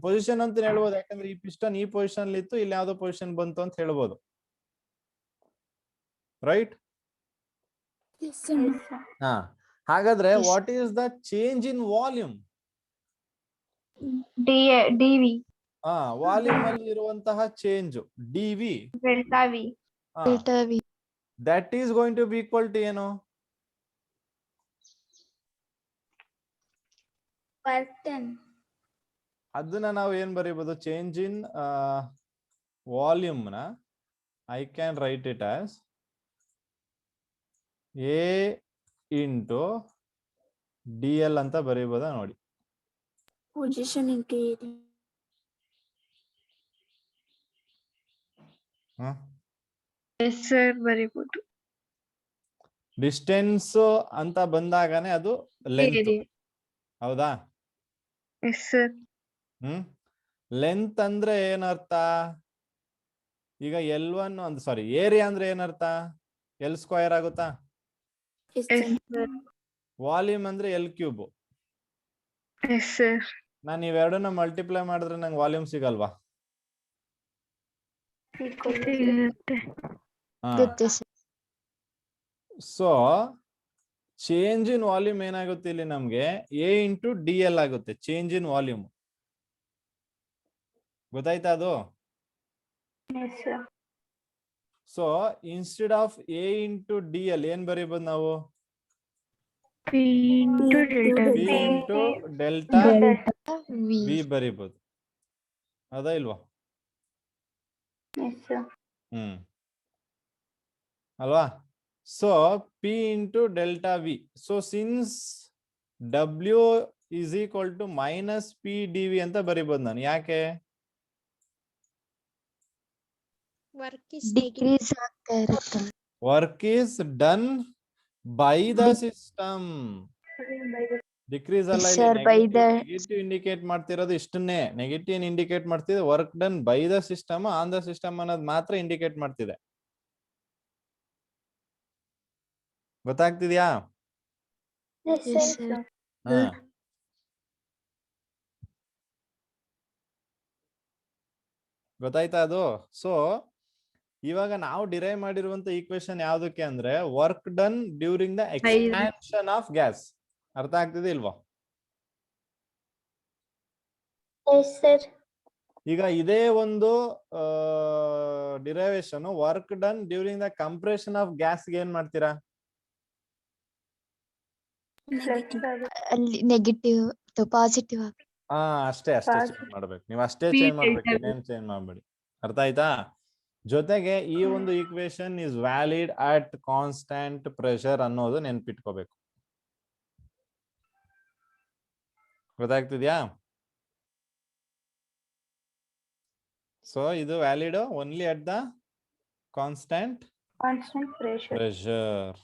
ಪೊಸಿಷನ್ ಅಂತ ಹೇಳ್ಬೋದು. ಯಾಕಂದ್ರೆ ಈ ಪಿಸ್ಟನ್ ಈ ಪೊಸಿಷನ್ ಇತ್ತು, ಇಲ್ಲಿ ಯಾವ್ದೋ ಪೊಸಿಷನ್ ಬಂತು ಅಂತ ಹೇಳ್ಬೋದು, ರೈಟ್? ಹಾಗಾದ್ರೆ what is the change in volume? DV. Volume ಅಲ್ಲಿ ಇರುವಂತಹ change DV, Delta V. That is going to be equal to ಏನು? ಅದನ್ನ ನಾವು ಏನ್ ಬರೀಬಹುದು, ಚೇಂಜ್ ಇನ್ ವಾಲ್ಯೂಮ್ ನ I can write it as A into DL ಅಂತ ಬರೀಬೋದಾ ನೋಡಿ. Position into area. Yes, sir. ಬರೀಬಹುದು. ಡಿಸ್ಟೆನ್ಸ್ ಅಂತ ಬಂದಾಗನೇ ಅದು ಲೆಂತ್, ಹೌದಾ? Yes, sir. ಲೆಂತ್ ಅಂದ್ರೆ ಏನರ್ಥ? ಈಗ L1 ಅಂದ್ರೆ ಸಾರಿ ಏರಿಯಾ ಅಂದ್ರೆ ಏನರ್ಥ? L ಸ್ಕ್ವೇರ್ ಆಗುತ್ತಾ? Yes, sir. ವಾಲ್ಯೂಮ್ ಅಂದ್ರೆ L ಕ್ಯೂಬ್. Yes, sir. ನಾನು ಇವೆರಡನ್ನ ಮಲ್ಟಿಪ್ಲೈ ಮಾಡಿದ್ರೆ ನಂಗೆ ವಾಲ್ಯೂಮ್ ಸಿಗಲ್ವಾ? ಗೊತ್ತು sir. So change in volume ಏನಾಗುತ್ತೆ ಇಲ್ಲಿ ನಮ್ಗೆ ಎ ಇಂಟು ಡಿ ಎಲ್ ಆಗುತ್ತೆ ಚೇಂಜ್ ಇನ್ ವಾಲ್ಯೂಮ್. ಗೊತ್ತಾಯ್ತಾ ಅದು? Yes, sir. So instead of A into D L ಏನ್ ಬರೀಬಹುದು ನಾವು? P into delta P V. Into delta V V ಬರೀಬಹುದು. ಅದಾ ಇಲ್ವಾ? Yes, sir. ಅಲ್ವಾ? So P into delta V. So since W is equal to minus P D V ಅಂತ ಬರೀಬಹುದು ನಾನು. ಯಾಕೆ? ಡಿಕ್ರೀಸ್ ಆಗ್ತಾ ಇರುತ್ತೆ. Work is done by the system. Decrease ಅಲ್ಲ, Sir, by the- negative indicate ಮಾಡ್ತಿರೋದು ಇಷ್ಟನ್ನೇ. ನೆಗೆಟಿವ್ ಇಂಡಿಕೇಟ್ ಮಾಡ್ತಿದೆ work done by the system, on the system ಅನ್ನೋದು ಮಾತ್ರ ಇಂಡಿಕೇಟ್ ಮಾಡ್ತಿದೆ. ಗೊತ್ತಾಗ್ತಿದ್ಯಾ? Yes, Yes, sir. sir. ಹಾ. ಗೊತ್ತಾಯ್ತಾ ಅದು? ಸೊ ಇವಾಗ ನಾವು ಡಿರೈವ್ ಮಾಡಿರುವಂತ ಈಕ್ವೇಶನ್ ಯಾವ್ದಕ್ಕೆ ಅಂದ್ರೆ work done during the expansion of gas. ಅರ್ಥ ಆಗ್ತಿದೆ ಇಲ್ವಾ? Yes, sir. ಈಗ ಇದೇ ಒಂದು derivation work done during the compression of gas ಏನ್ ಮಾಡ್ತೀರಾ? ಅಲ್ಲಿ ನೆಗೆಟಿವ್ ಪಾಸಿಟಿವ್ ಆಗಿ. ಅಷ್ಟೇ ಚೇಂಜ್ ಮಾಡ್ಬೇಕು ನೀವು. ಅಷ್ಟೇ ಚೇಂಜ್ ಮಾಡ್ಬೇಕು, ಇನ್ನೇನು ಚೇಂಜ್ ಮಾಡ್ಬೇಡಿ. ಅರ್ಥ ಆಯ್ತಾ? ಜೊತೆಗೆ ಈ ಒಂದು equation is valid at constant pressure ಅನ್ನೋದು ನೆನ್ಪಿಟ್ಕೋಬೇಕು. ಗೊತ್ತಾಗ್ತಿದ್ಯಾ? ಸೊ ಇದು valid only at the constant Constant pressure. Pressure.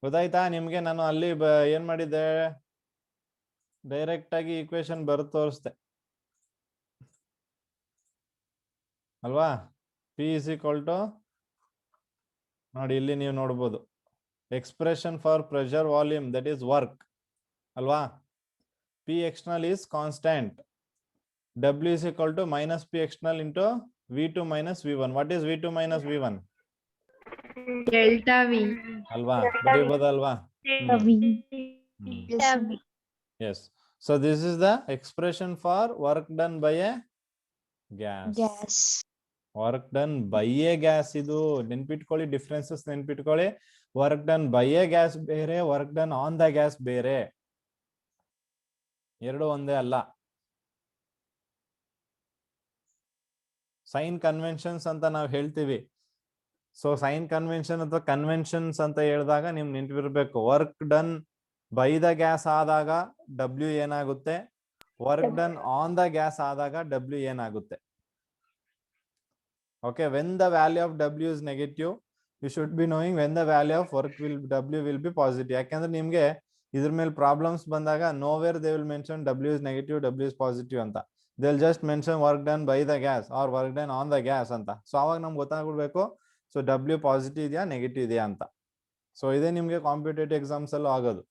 ಗೊತ್ತಾಯ್ತಾ ನಿಮ್ಗೆ? ನಾನು ಅಲ್ಲಿ ಏನ್ ಮಾಡಿದ್ದೆ, ಡೈರೆಕ್ಟ್ ಆಗಿ ಈಕ್ವೇಶನ್ ಬರೆದು ತೋರಿಸ್ದೆ ಅಲ್ವಾ? ಪಿ ಇಸ್ ಈಕ್ವಲ್ ಟು, ನೋಡಿ ಇಲ್ಲಿ ನೀವು ನೋಡ್ಬೋದು, expression for pressure volume that is work ಅಲ್ವಾ? P external is constant, W is equal to minus P external into V2 minus V1. What is V2 minus V1? Delta V. ಅಲ್ವಾ? ಬರೀಬೋದಲ್ವಾ? Yes. So this is the expression for work done by a gas. Gas. Work done by a gas. ಇದು ನೆನ್ಪಿಟ್ಕೊಳ್ಳಿ, differences ನೆನ್ಪಿಟ್ಕೊಳ್ಳಿ. Work done by a gas ಬೇರೆ, work done on the gas ಬೇರೆ. ಎರಡು ಒಂದೇ ಅಲ್ಲ. Sign conventions ಅಂತ ನಾವು ಹೇಳ್ತೀವಿ. ಸೊ ಸೈನ್ ಕನ್ವೆನ್ಷನ್ ಅಥವಾ ಕನ್ವೆನ್ಷನ್ಸ್ ಅಂತ ಹೇಳಿದಾಗ ನಿಮ್ಗೆ ನೆನಪಿರ್ಬೇಕು, work done by the gas ಆದಾಗ ಡಬ್ಲ್ಯೂ ಏನಾಗುತ್ತೆ, work done on the gas ಆದಾಗ ಡಬ್ಲ್ಯೂ ಏನಾಗುತ್ತೆ. Okay, when the value of W is negative, you should be knowing when the value of work W will be positive. ಯಾಕಂದ್ರೆ ನಿಮ್ಗೆ ಇದ್ರ ಮೇಲೆ problems ಬಂದಾಗ nowhere they will mention W is negative, W is positive ಅಂತ. They'll just mention work done by the gas or work done on the gas ಅಂತ. So ಅವಾಗ ನಮ್ಗೆ ಗೊತ್ತಾಗ್ಬಿಡ್ಬೇಕು, so W positive ಇದೆಯಾ ನೆಗೆಟಿವ್ ಇದೆಯಾ ಅಂತ. ಸೊ ಇದೇ ನಿಮ್ಗೆ ಕಾಂಪಿಟೇಟಿವ್ ಎಕ್ಸಾಮ್ಸ್ ಅಲ್ಲೂ ಆಗೋದು.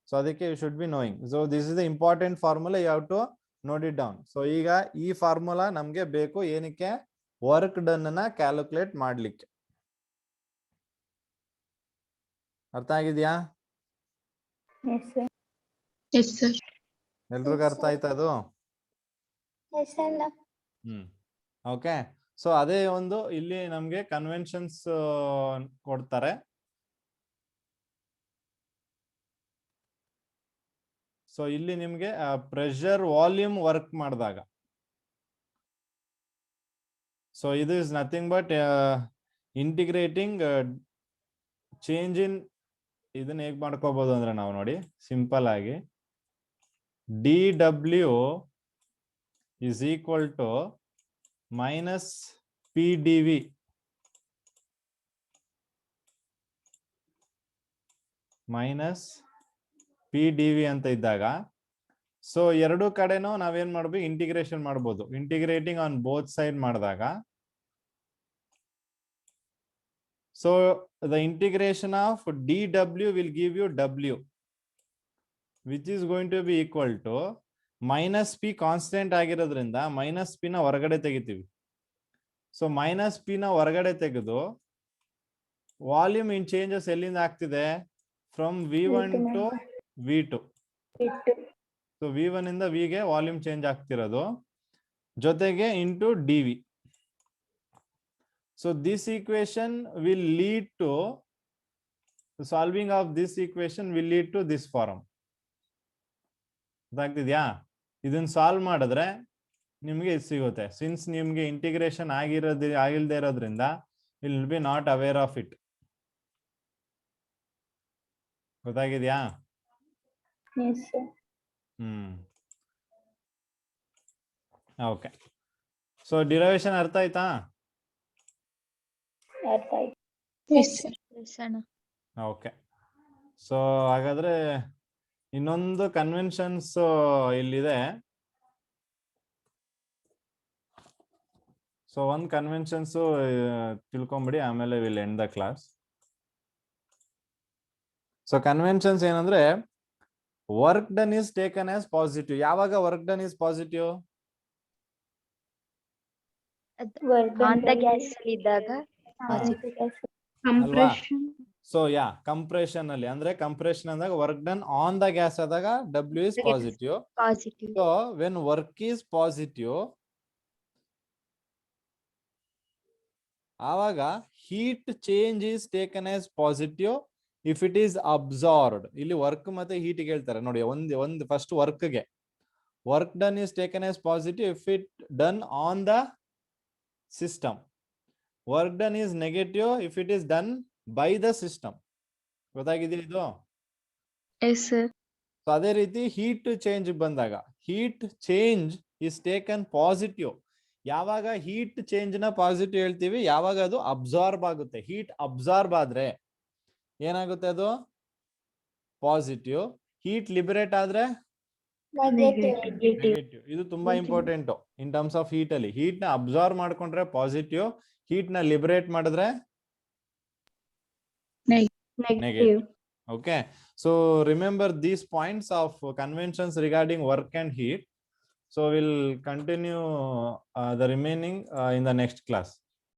ಸೊ ಅದಕ್ಕೆ you should be knowing. So this is the important formula, you have to note it down. So ಈಗ ಈ ಫಾರ್ಮುಲಾ ನಮ್ಗೆ ಬೇಕು ಏನಕ್ಕೆ? ವರ್ಕ್ ಡನ್ ಅನ್ನ ಕ್ಯಾಲ್ಕುಲೇಟ್ ಮಾಡ್ಲಿಕ್ಕೆ. ಅರ್ಥ ಆಗಿದ್ಯಾ? Yes, sir. Yes sir. ಎಲ್ರಿಗೂ ಅರ್ಥ ಆಯ್ತಾ ಅದು? Yes, sir. ಓಕೆ. ಸೊ ಅದೇ ಒಂದು ಇಲ್ಲಿ ನಮ್ಗೆ ಕನ್ವೆನ್ಷನ್ಸ್ ಕೊಡ್ತಾರೆ. ಸೊ ಇಲ್ಲಿ ನಿಮ್ಗೆ ಪ್ರೆಷರ್ ವಾಲ್ಯೂಮ್ ವರ್ಕ್ ಮಾಡಿದಾಗ, so ಇದು is nothing but integrating change in, ಇದನ್ನ ಹೇಗೆ ಮಾಡ್ಕೋಬಹುದು ಅಂದ್ರೆ ನಾವು ನೋಡಿ ಸಿಂಪಲ್ ಆಗಿ dW is equal to minus PdV minus PdV ಅಂತ ಇದ್ದಾಗ, ಸೊ ಎರಡು ಕಡೆನೂ ನಾವೇನ್ ಮಾಡ್ಬೇಕು, ಇಂಟಿಗ್ರೇಷನ್ ಮಾಡ್ಬೋದು. ಇಂಟಿಗ್ರೇಟಿಂಗ್ ಆನ್ ಬೋತ್ ಸೈಡ್ ಮಾಡಿದಾಗ, so the integration of dW will give you W, which is going to be equal to minus P. Constant ಆಗಿರೋದ್ರಿಂದ minus P ನ ಹೊರಗಡೆ ತೆಗಿತೀವಿ. ಸೊ ಮೈನಸ್ ಪಿ ನ ಹೊರಗಡೆ ತೆಗೆದು ವಾಲ್ಯೂಮ್ ಇನ್ ಚೇಂಜಸ್ ಎಲ್ಲಿಂದ ಆಗ್ತಿದೆ? From V1 to V2. So V1 ಇಂದ V ಗೆ ವಾಲ್ಯೂಮ್ ಚೇಂಜ್ ಆಗ್ತಿರೋದು, ಜೊತೆಗೆ into D V. So this equation will lead to solving of this equation will lead to this form. ಗೊತ್ತಾಗ್ತಿದ್ಯಾ? ಇದನ್ನ ಸಾಲ್ವ್ ಮಾಡಿದ್ರೆ ನಿಮ್ಗೆ ಇದು ಸಿಗುತ್ತೆ. ಸಿನ್ಸ್ ನಿಮ್ಗೆ ಇಂಟಿಗ್ರೇಷನ್ ಆಗಿಲ್ದೇ ಇರೋದ್ರಿಂದ will be not aware of it. ಗೊತ್ತಾಗಿದ್ಯಾ? Yes, sir. Okay. So derivation ಅರ್ಥ ಆಯ್ತಾ? ಅರ್ಥ ಆಯ್ತು. Yes, sir. ಓಕೆ. ಸೊ ಹಾಗಾದ್ರೆ ಇನ್ನೊಂದು ಕನ್ವೆನ್ಷನ್ಸ್ ಇಲ್ಲಿದೆ. ಸೊ ಒಂದು ಕನ್ವೆನ್ಷನ್ಸ್ ತಿಳ್ಕೊಂಬಿಡಿ, ಆಮೇಲೆ will end the class. So conventions ಏನಂದ್ರೆ, work done is taken as positive. ಯಾವಾಗ work done is positive? On the gas ಇದ್ದಾಗ ಅಲ್ವಾ? ಸೊ ಕಂಪ್ರೆಷನ್ ಅಲ್ಲಿ, ಅಂದ್ರೆ ಕಂಪ್ರೆಷನ್ ಅಂದಾಗ work done on the gas ಆದಾಗ W is positive. So when work is positive, ಆವಾಗ heat change is taken as positive if it is absorbed. ಇಲ್ಲಿ work ಮತ್ತೆ heat ಹೇಳ್ತಾರೆ ನೋಡಿ. ಒಂದು ಫಸ್ಟ್ ವರ್ಕ್ಗೆ work done is taken as positive if it done on the system. Work done is negative if it is done by the system. ಗೊತ್ತಾಗಿದ್ದೀರಿ ಇದು? So ಅದೇ ರೀತಿ ಹೀಟ್ ಚೇಂಜ್ ಬಂದಾಗ heat change is taken positive. ಯಾವಾಗ heat change ನ positive ಹೇಳ್ತೀವಿ? ಯಾವಾಗ ಅದು ಅಬ್ಸಾರ್ಬ್ ಆಗುತ್ತೆ. ಹೀಟ್ ಅಬ್ಸಾರ್ಬ್ ಆದ್ರೆ ಏನಾಗುತ್ತೆ? ಅದು ಪಾಸಿಟಿವ್. ಹೀಟ್ ಲಿಬರೇಟ್ ಆದ್ರೆ ನೆಗೆಟಿವ್. ಇದು ತುಂಬಾ important in terms of heat ಅಲ್ಲಿ. ಹೀಟ್ ನ ಅಬ್ಸಾರ್ಬ್ ಮಾಡ್ಕೊಂಡ್ರೆ ಪಾಸಿಟಿವ್, ಹೀಟ್ ನ ಲಿಬರೇಟ್ ಮಾಡಿದ್ರೆ negative. Okay. So remember these points of conventions regarding work and heat. So we'll continue the remaining in the next class.